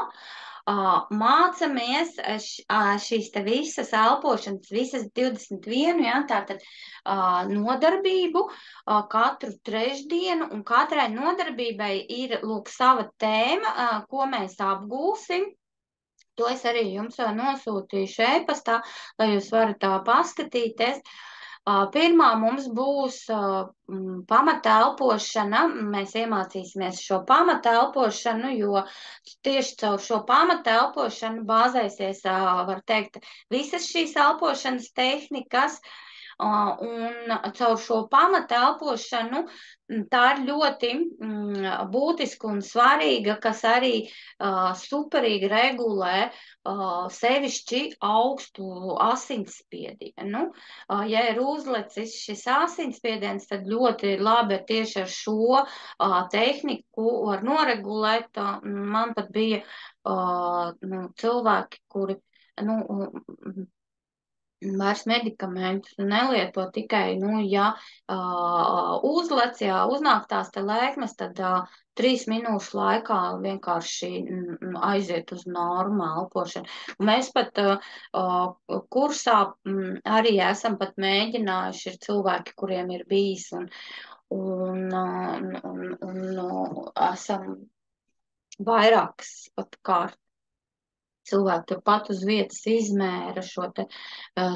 Mācamies šīs te visas elpošanas, visas 21, ja, tātad nodarbību katru trešdienu, un katrai nodarbībai ir, lūk, sava tēma, ko mēs apgūsim. To es arī jums nosūtīšu e-pastā, lai jūs varat paskatīties. Pirmā mums būs pamata elpošana. Mēs iemācīsimies šo pamata elpošanu, jo tieši caur šo pamata elpošanu bāzēsies, var teikt, visas šīs elpošanas tehnikas. un caur šo pamata elpošanu tā ir ļoti būtiska un svarīga, kas arī superīgi regulē sevišķi augstu asinsspiedienu. Ja ir uzlicis šis asinsspiediens, tad ļoti labi tieši ar šo tehniku var noregulēt. Man pat bija cilvēki, kuri vairs medikamentus nelieto tikai, ja uzlec, ja uznāk tās te lēkmes, tad 3 minūšu laikā vienkārši aiziet uz normālu elpošanu. Un mēs pat kursā arī esam pat mēģinājuši, ir cilvēki, kuriem ir bijis, un esam vairākas pat kārt. Cilvēki turpat uz vietas izmēra šo te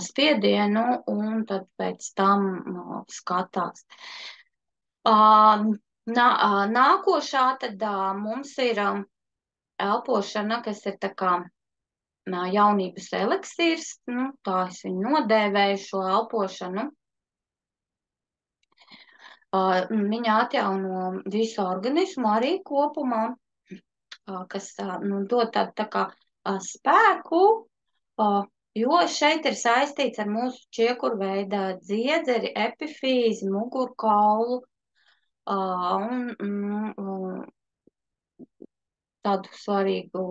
spiedienu un tad pēc tam skatās. Nākošā tad mums ir elpošana, kas ir tā kā jaunības eliksīrs, tā es viņu nodēvēju šo elpošanu. Viņa atjauno visu organismu arī kopumā, kas dod tādu tā kā spēku, jo šeit ir saistīts ar mūsu čiekurveida dziedzeri, epifīzi, mugurkaulu un tādu svarīgu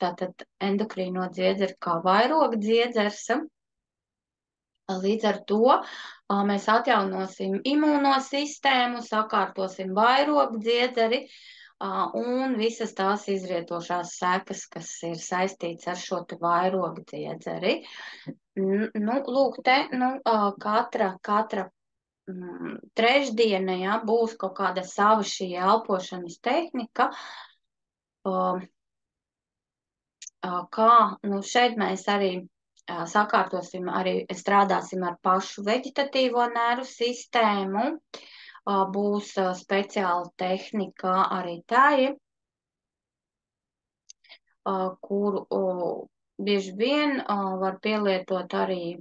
tātad endokrīno dziedzeri kā vairoga dziedzers. Līdz ar to mēs atjaunosim imūnosistēmu, sakārtosim vairoga dziedzeri, un visas tās izrietošās sekas, kas ir saistīts ar šo te vairoga dziedzeri. Lūk, te, katra trešdiena, ja, būs kaut kāda sava šī elpošanas tehnika, kā, šeit mēs arī sakārtosim, arī strādāsim ar pašu veģetatīvo nervu sistēmu, būs speciāla tehnika arī tai, kuru bieži vien var pielietot arī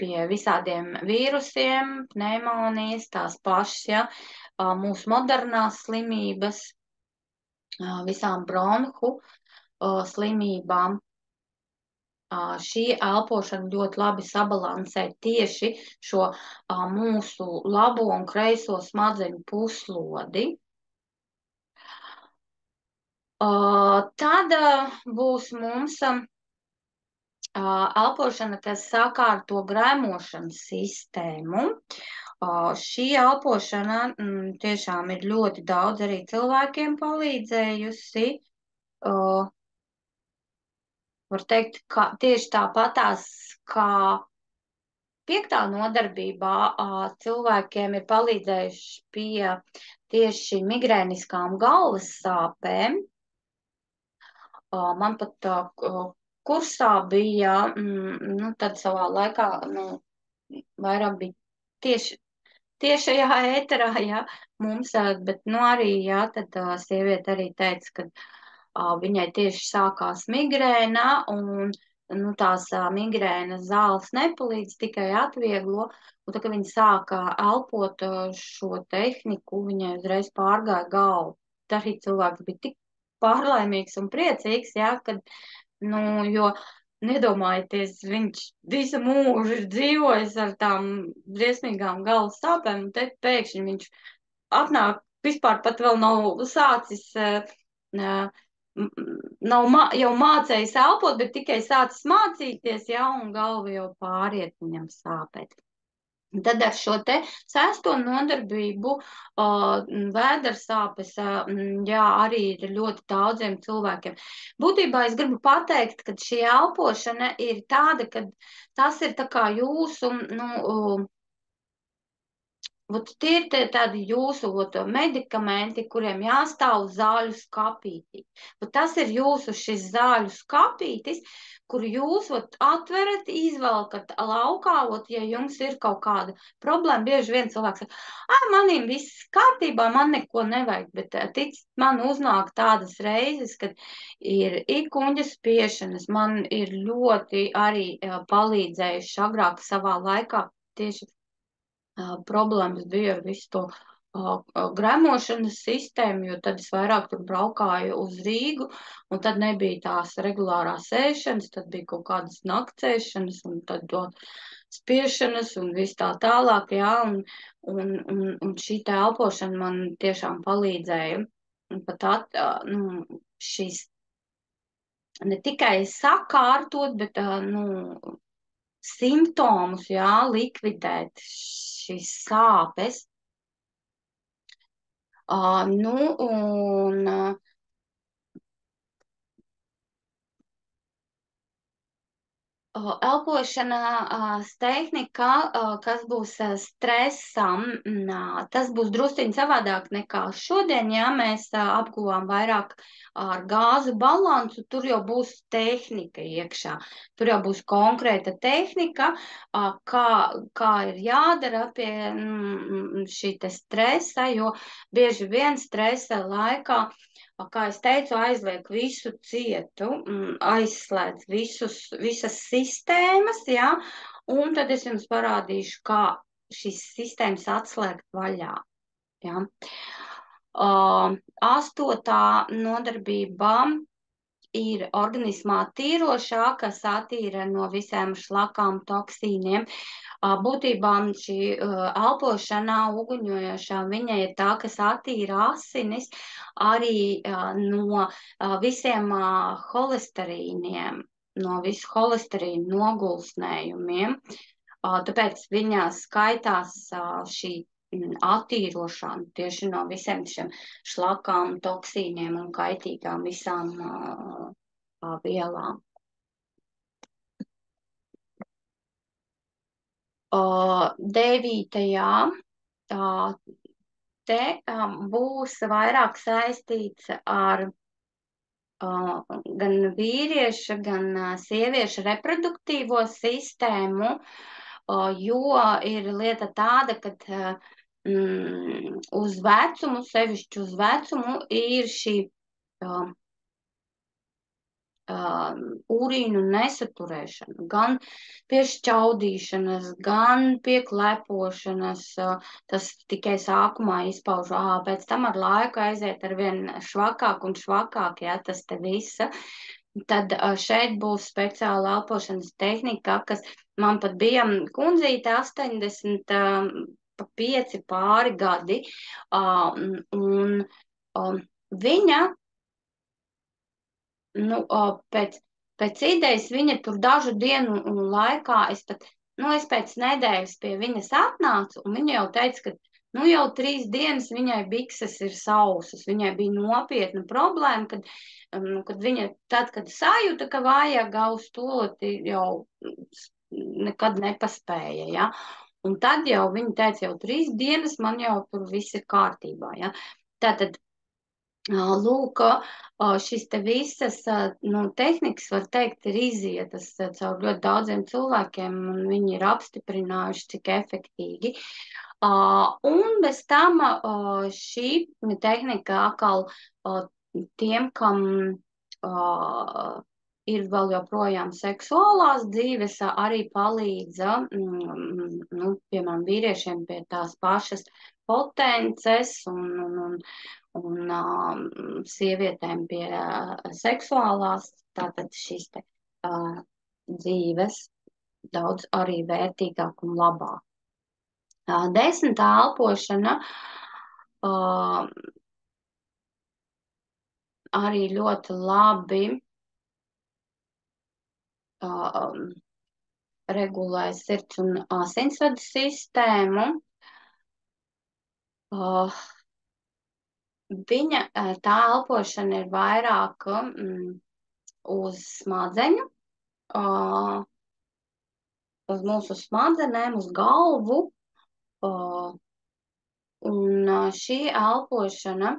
pie visādiem vīrusiem, pneimonijas, tās pašas, ja, mūsu modernās slimības, visām bronhu slimībām. Šī elpošana ļoti labi sabalansē tieši šo mūsu labo un kreiso smadzeņu puslodi. Tad būs mums elpošana, kas sakārto gremošanas sistēmu. Šī elpošana tiešām ir ļoti daudz arī cilvēkiem palīdzējusi. Var teikt, ka tieši tāpatās kā 5. nodarbībā cilvēkiem ir palīdzējuši pie tieši migrēniskām galvas sāpēm. Man pat kursā bija, tad savā laikā, vairāk bija tiešajā ēterā, ja, mums, bet, arī, jā, tad sieviete arī teica, ka viņai tieši sākās migrēna, un tās migrēnas zāles nepalīdz, tikai atvieglo, un tā, kad viņa sāka elpot šo tehniku, viņai uzreiz pārgāja galvu. Tā arī cilvēks bija tik pārlaimīgs un priecīgs, ja, kad, jo nedomājieties, viņš visu mūžu ir dzīvojis ar tām briesmīgām galvas sāpēm, un te pēkšņi viņš atnāk, vispār pat vēl nav sācis nav jau mācējis elpot, bet tikai sācis mācīties, ja, un galva jau pāriet viņam sāpēt. Tad ar šo te 6. nodarbību vēdersāpes, jā, arī ir ļoti daudziem cilvēkiem. Būtībā es gribu pateikt, ka šī elpošana ir tāda, ka tas ir tā kā jūsu, tie ir tādi jūsu medikamenti, kuriem jāstāv zāļu skapītī. Tas ir jūsu šis zāļu skapītis, kur jūs atverat, izvelkat laukā, ja jums ir kaut kāda problēma. Bieži vien cilvēks saka, manīm viss kārtībā, man neko nevajag, bet tic, man uznāk tādas reizes, kad ir ikuņģa spiešanas, man ir ļoti arī palīdzējuši agrāk savā laikā tieši problēmas bija ar visu to gremošanas sistēmu, jo tad es vairāk tur braukāju uz Rīgu, un tad nebija tās regulārās ēšanas, tad bija kaut kādas naktsēšanas, un tad to spiešanas, un viss tā tālāk, jā, un šī tā elpošana man tiešām palīdzēja. Un pat šīs ne tikai sakārtot, bet, simptomus, jā, likvidēt šīs sāpes. Elpošanas tehnika, kas būs stresam, tas būs drusciņ savādāk nekā šodien, ja mēs apguvām vairāk ar gāzu balansu, tur jau būs tehnika iekšā. Tur jau būs konkrēta tehnika, kā ir jādara pie šī te stresa, jo bieži vien stresa laikā, kā es teicu, aizliek visu cietu, aizslēdz visas sistēmas, jā, un tad es jums parādīšu, kā šīs sistēmas atslēgt vaļā. Jā. 8. nodarbība ir organismā tīrošā, kas attīra no visiem šlakām, toksīniem. Būtībā šī elpošanā uguņojošā viņa ir tā, kas attīra asinis arī no visiem holesterīniem, no visu holesterīnu nogulsnējumiem. Tāpēc viņā skaitās šī attīrošana tieši no visiem šiem šlakām, toksīniem un kaitīgām visām vielām. 9. Te būs vairāk saistīts ar gan vīrieša, gan sievieša reproduktīvo sistēmu, jo ir lieta tāda, ka uz vecumu, sevišķi uz vecumu, ir šī urīnu nesaturēšana, gan pie šķaudīšanas, gan pie klepošanas. Tas tikai sākumā izpauž, pēc tam ar laiku aiziet arvien švakāk un švakāk, jā, tas te visa. Tad šeit būs speciāla elpošanas tehnika, kas man pat bija kundzīte 85 pāri gadi, un viņa pēc idejas viņa tur dažu dienu laikā, es pēc nedēļas pie viņas atnācu, un viņa jau teica, ka jau 3 dienas viņai bikses ir sausas. Viņai bija nopietna problēma, kad viņa tad, kad sajūta, ka vajag austoti, jau nekad nepaspēja, ja? Un tad jau viņa teica, jau 3 dienas man jau tur viss ir kārtībā, ja? Tātad, lūk, šis te visas tehnikas, var teikt, ir izietas caur ļoti daudziem cilvēkiem, un viņi ir apstiprinājuši, cik efektīgi. Un bez tam šī tehnika atkal tiem, kam ir vēl joprojām seksuālās dzīves, arī palīdza, piemēram, vīriešiem pie tās pašas potences un sievietēm pie seksuālās, tātad šīs te dzīves daudz arī vērtīgāk un labāk. 10. elpošana arī ļoti labi regulē sirds un asinsvadu sistēmu. Viņa tā elpošana ir vairāk uz smadzeņu, uz mūsu smadzenēm, uz galvu. Un šī elpošana,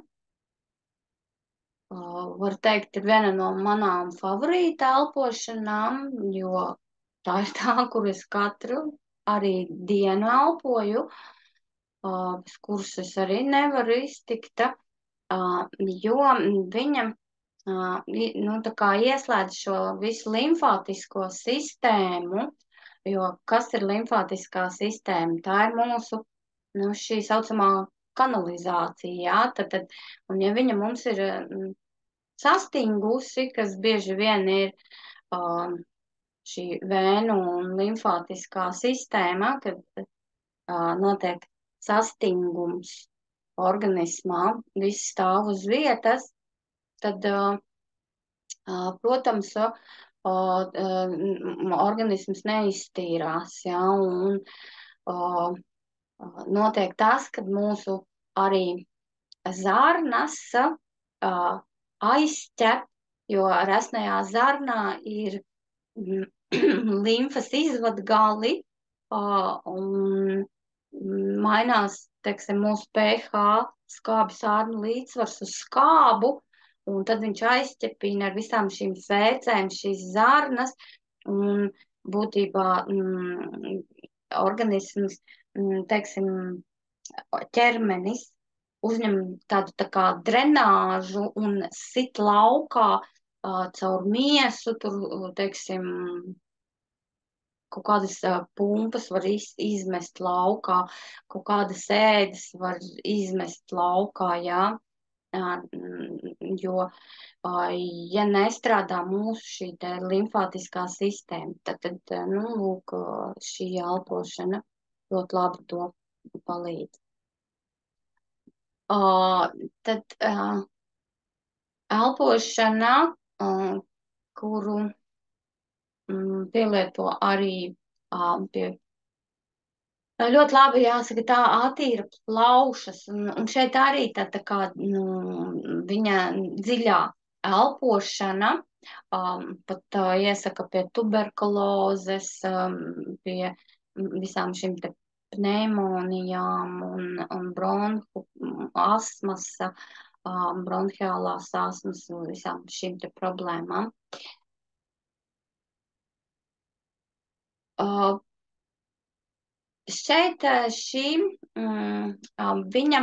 var teikt, ir viena no manām favorīta elpošanām, jo tā ir tā, kur es katru arī dienu elpoju, bez kuras es arī nevaru iztikt, jo viņa tā kā ieslēdz šo visu limfātisko sistēmu, Jo kas ir limfātiskā sistēma? Tā ir mūsu, nu, šī saucamā kanalizācija, jā, un ja viņa mums ir sastingusi, kas bieži vien ir um, šī vēnu un limfātiskā sistēma, kad notiek sastingums organismā, viss stāv uz vietas, tad, protams, organisms neiztīrās, ja, un notiek tas, kad mūsu arī zarnas aizķep, jo resnajā zarnā ir limfas izvadgali, un mainās, teiksim, mūsu pH, skābi sārnu līdzsvars uz skābu, un tad viņš aizķepina ar visām šīm fēcēm šīs zarnas, un būtībā organisms, teiksim, ķermenis uzņem tādu tā kā drenāžu un sit laukā caur miesu, tur, teiksim, kaut kādas pumpas var izmest laukā, kaut kādas ēdas var izmest laukā, jā. Jo, ja nestrādā mūsu šī te limfātiskā sistēma, tad nu, lūk, šī elpošana ļoti labi to palīdz. Tad elpošana, kuru pielieto arī pie ļoti labi, jāsaka, tā attīra plaušas, un šeit arī tā kā viņa dziļā elpošana, pat iesaka pie tuberkulozes, pie visām šīm te pneimonijām un bronhu astmas, bronhiālās astmas un visām šīm te problēmām. Šeit viņa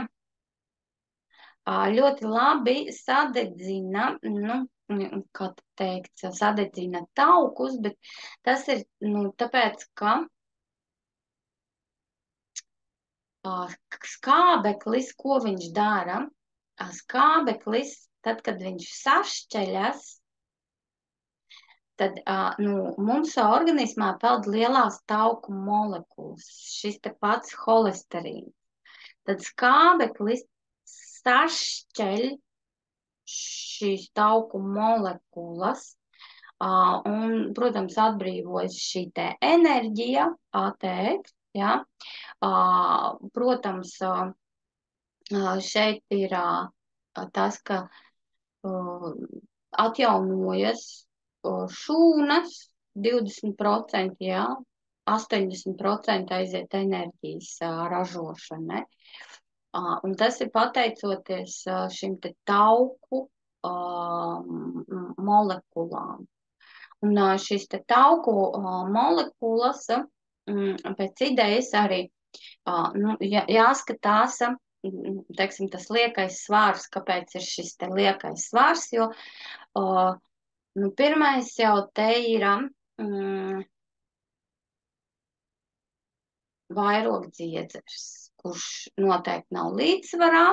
ļoti labi sadedzina, nu, kā teikt, sadedzina taukus, bet tas ir, nu, tāpēc, ka skābeklis, ko viņš dara, skābeklis, tad, kad viņš sašķeļas, tad mums organismā peld lielās tauku molekulas, šis te pats holesterīns. Tad skābeklis sašķeļ šīs tauku molekulas, un, protams, atbrīvojas šī te enerģija, ATF, ja? Protams, šeit ir tas, ka atjaunojas šūnas 20%, jā, 80% aiziet enerģijas ražošanai. Un tas ir pateicoties šim te tauku molekulām. Un šīs te tauku molekulas pēc idejas arī jāskatās, teiksim, tas liekais svārs, kāpēc ir šis te liekais svārs, jo nu, pirmais jau te ir vairogdziedzers, kurš noteikti nav līdzsvarā,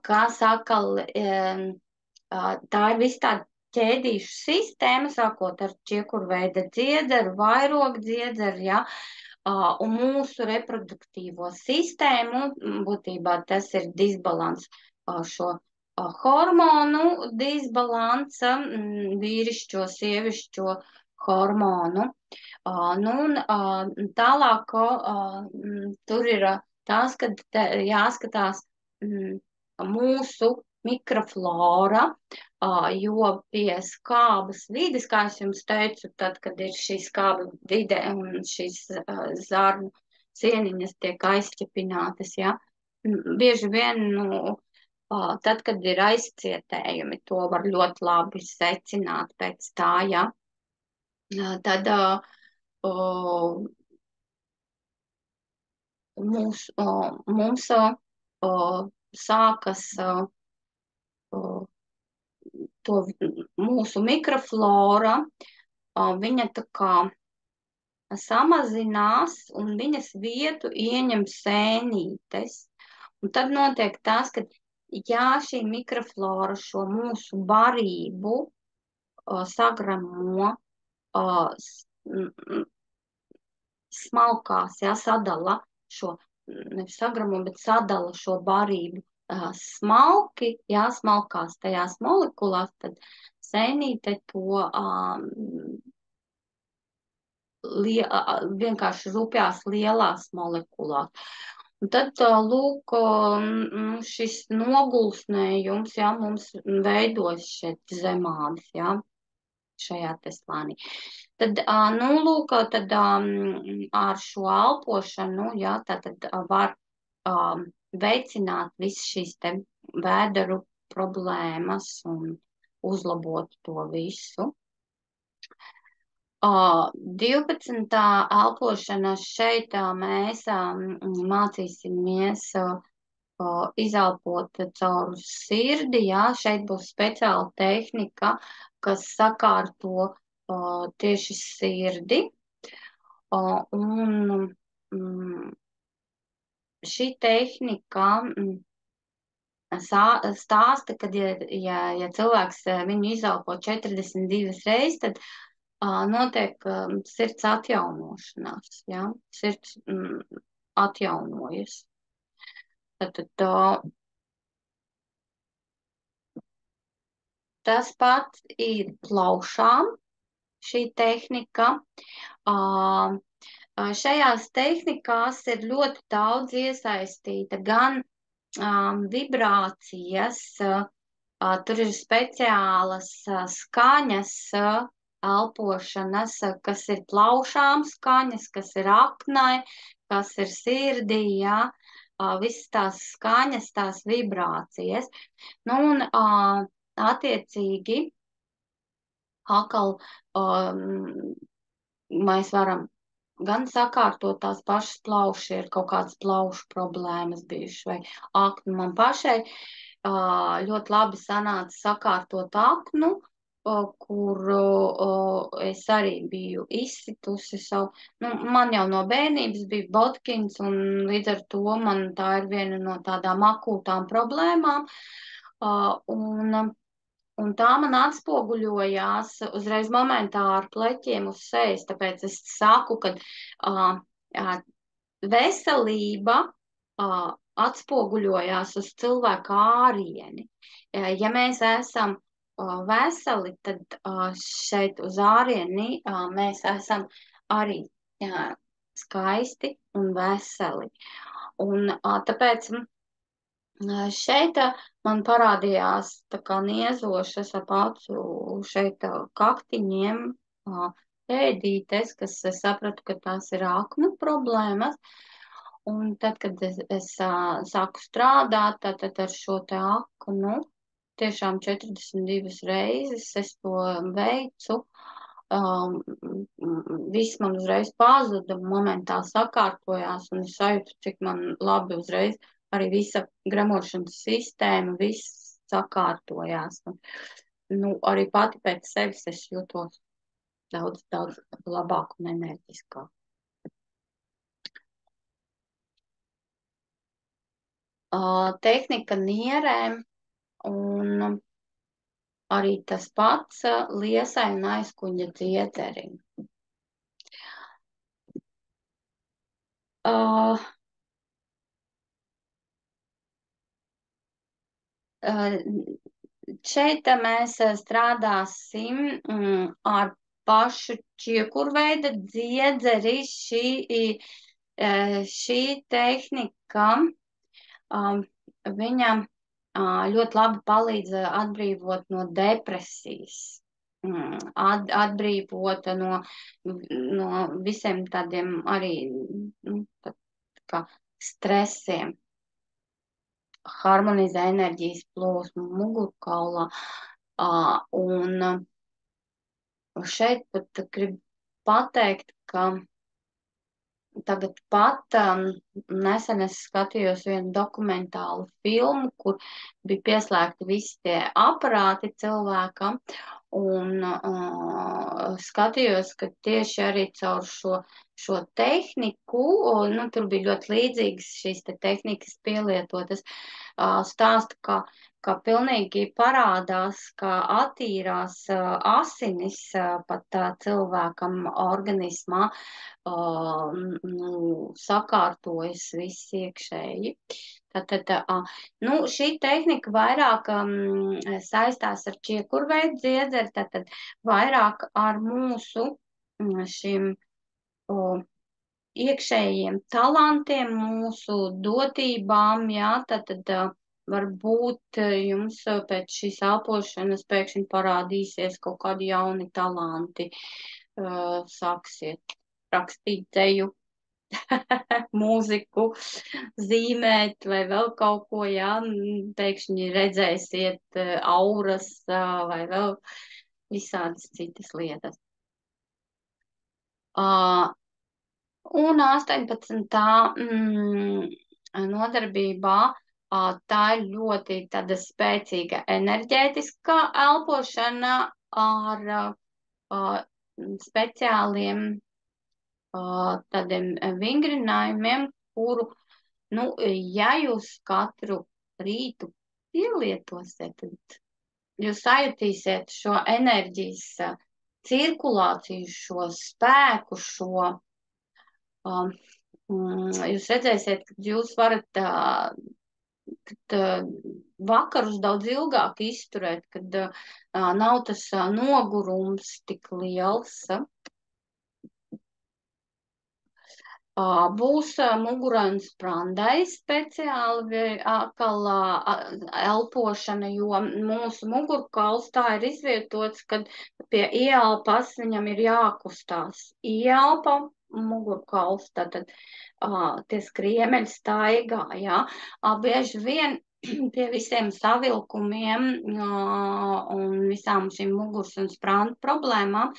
kā saka, tā ir viss tāda ķēdīšu sistēma, sākot ar čiekurveida dziedzeru, vairogdziedzeru, ja, un mūsu reproduktīvo sistēmu, būtībā tas ir disbalans šo hormonu disbalansa, vīrišķo, sievišķo hormonu. Nu, un tālāk tur ir tas, kad jāskatās mūsu mikroflora, jo pie skābas vides, kā es jums teicu, tad, kad ir šī skāba vide un šīs zarnu sieniņas tiek aizķepinātas, ja, bieži vien, nu, tad, kad ir aizcietējumi, to var ļoti labi secināt pēc tā, ja. Tad mums sākas to mūsu mikroflora, viņa tā kā samazinās un viņas vietu ieņem sēnītes. Un tad notiek tas, ka ja šī mikroflora šo mūsu barību sagramo smalkās, jā, sadala šo, nevis sagramo, bet sadala šo barību smalki, jā, smalkās tajās molekulās, tad sēnīte to vienkārši rupjās lielās molekulās. Un tad, lūk, šis nogulsnējums, jā, mums veidojas šeit zemānis, jā, šajā te slānī. Tad, nu, lūk, tad ar šo elpošanu, jā, tad var veicināt visas šīs te vēderu problēmas un uzlabot to visu. 12. elpošana šeit mēs mācīsimies izelpot caur sirdi, jā, šeit būs speciāla tehnika, kas sakārto tieši sirdi, un šī tehnika stāsta, ka ja cilvēks viņu izelpo 42 reizes, tad notiek sirds atjaunošanās, ja? Sirds atjaunojas. Tad tas pats ir plaušām, šī tehnika. Šajās tehnikās ir ļoti daudz iesaistīta gan vibrācijas, tur ir speciālas skaņas, elpošanas, kas ir plaušām skaņas, kas ir aknai, kas ir sirdī, jā, visas tās skaņas, tās vibrācijas. Nu, un attiecīgi, atkal mēs varam gan sakārtot tās pašas plaušas, ir kaut kādas plaušu problēmas bijušas, vai aknu. Man pašai ļoti labi sanāca sakārtot aknu, kur es arī biju izsitusi savu, nu, man jau no bērnības bija Botkins, un līdz ar to man tā ir viena no tādām akūtām problēmām, un tā man atspoguļojās uzreiz momentā ar pleķiem uz sejas, tāpēc es saku, ka veselība atspoguļojās uz cilvēku ārieni. Ja mēs esam veseli, tad šeit uz ārieni mēs esam arī skaisti un veseli. Un tāpēc šeit man parādījās tā kā niezošas ap acu šeit kaktiņiem ēdītes, kas es sapratu, ka tās ir aknu problēmas. Un tad, kad es sāku strādāt, tad ar šo te aknu, tiešām 42 reizes es to veicu, viss man uzreiz pazuda, momentā sakārtojās, un es sajūtu, cik man labi uzreiz arī visa gremošanas sistēma, viss sakārtojās. Un, nu, arī pati pēc sevis es jūtos daudz, daudz labāk un enerģiskāk. Tehnika nierēm un arī tas pats liesai un aizkuņa dziedzerim. Šeit mēs strādāsim ar pašu čiekurveida dziedzeri. Šī tehnika viņam ļoti labi palīdz atbrīvot no depresijas, atbrīvot no visiem tādiem arī kā stresiem, harmonizē enerģijas plūsmu mugurkaulā, un šeit pat gribu pateikt, ka tagad pat nesen es skatījos vienu dokumentālu filmu, kur bija pieslēgti visi tie aparāti cilvēkam, Un skatījos, ka tieši arī caur šo tehniku, nu, tur bija ļoti līdzīgas šīs te tehnikas pielietotas, stāsta, ka pilnīgi parādās, ka attīrās asinis pat cilvēkam organismā, nu, sakārtojas viss iekšēji. Tātad, nu, šī tehnika vairāk saistās ar čiekurveidu dziedzeri, tātad vairāk ar mūsu šim iekšējiem talantiem, mūsu dotībām, jā, tātad varbūt jums pēc šīs elpošanas pēkšņi parādīsies kaut kādi jauni talanti, sāksiet rakstīt teju, mūziku, zīmēt vai vēl kaut ko, jā, pēkšņi redzēsiet auras vai vēl visādas citas lietas. Un 18. Nodarbībā tā ir ļoti tāda spēcīga enerģētiskā elpošana ar speciāliem tādiem vingrinājumiem, kuru, nu, ja jūs katru rītu pielietosiet, tad jūs sajutīsiet šo enerģijas cirkulāciju, šo spēku, jūs redzēsiet, ka jūs varat vakarus daudz ilgāk izturēt, kad nav tas nogurums tik liels. Būs mugurai un sprandai speciāli atkal elpošana, jo mūsu mugurkauls tā ir izvietots, kad pie ieelpas viņam ir jākustās. Ieelpa, mugurkauls, tātad tie skriemeļi staigā, jā. Bieži vien pie visiem savilkumiem un visām šīm muguras un sprandu problēmām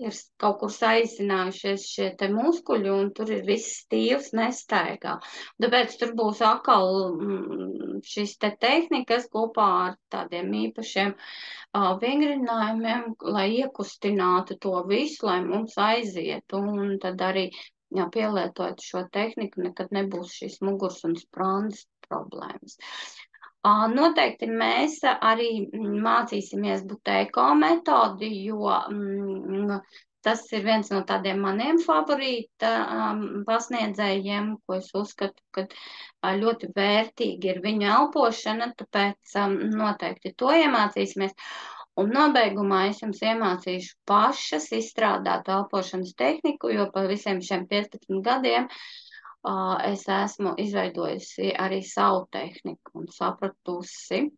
ir kaut kur saīsinājušies šie te muskuļi, un tur ir viss stīvs, nestaigā. Tāpēc tur būs atkal šis te tehnikas kopā ar tādiem īpašiem vingrinājumiem, lai iekustinātu to visu, lai mums aizietu, un tad arī, ja pielietojot šo tehniku, nekad nebūs šīs muguras un sprandas problēmas. Noteikti mēs arī mācīsimies buteiko metodi, jo tas ir viens no tādiem maniem favorīta pasniedzējiem, ko es uzskatu, ka ļoti vērtīgi ir viņa elpošana, tāpēc noteikti to iemācīsimies. Un nobeigumā es jums iemācīšu pašas izstrādāt elpošanas tehniku, jo pa visiem šiem 15 gadiem es esmu izveidojusi arī savu tehniku un sapratusi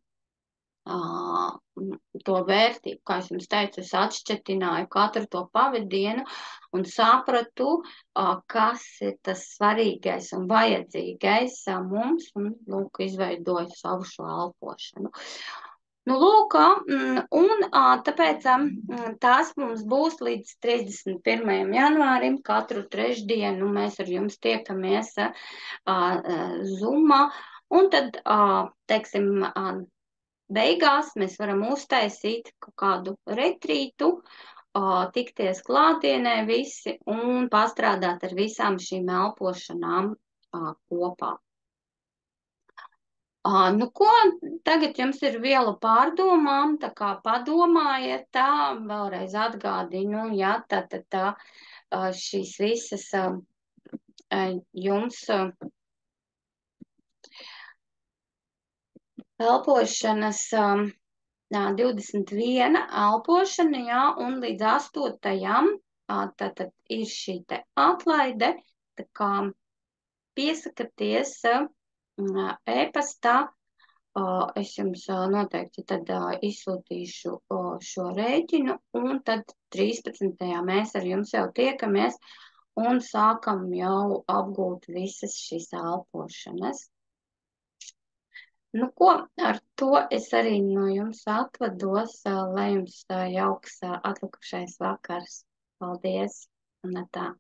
to vērtību. Kā es jums teicu, es atšķetināju katru to pavadienu un sapratu, kas ir tas svarīgais un vajadzīgais mums, un lūk, izveidoju savu šo elpošanu. Nu, lūk, un tāpēc tās mums būs līdz 31. janvārim, katru trešdienu mēs ar jums tiekamies Zoomā, un tad, teiksim, beigās mēs varam uztaisīt kaut kādu retrītu, tikties klātienē visi un pastrādāt ar visām šīm elpošanām kopā. Nu, ko tagad jums ir viela pārdomām, tā kā padomājiet tā, vēlreiz atgādinu, jā, tā, šīs visas jums elpošanas 21 elpošana, jā, un līdz 8. Tātad ir šī te atlaide, tā kā piesakaties e-pastā, es jums noteikti tad izsūtīšu šo rēķinu, un tad 13. mēs ar jums jau tiekamies un sākam jau apgūt visas šīs elpošanas. Nu, ko ar to es arī no jums atvados, lai jums jauks atlikušais vakars. Paldies! Un tā.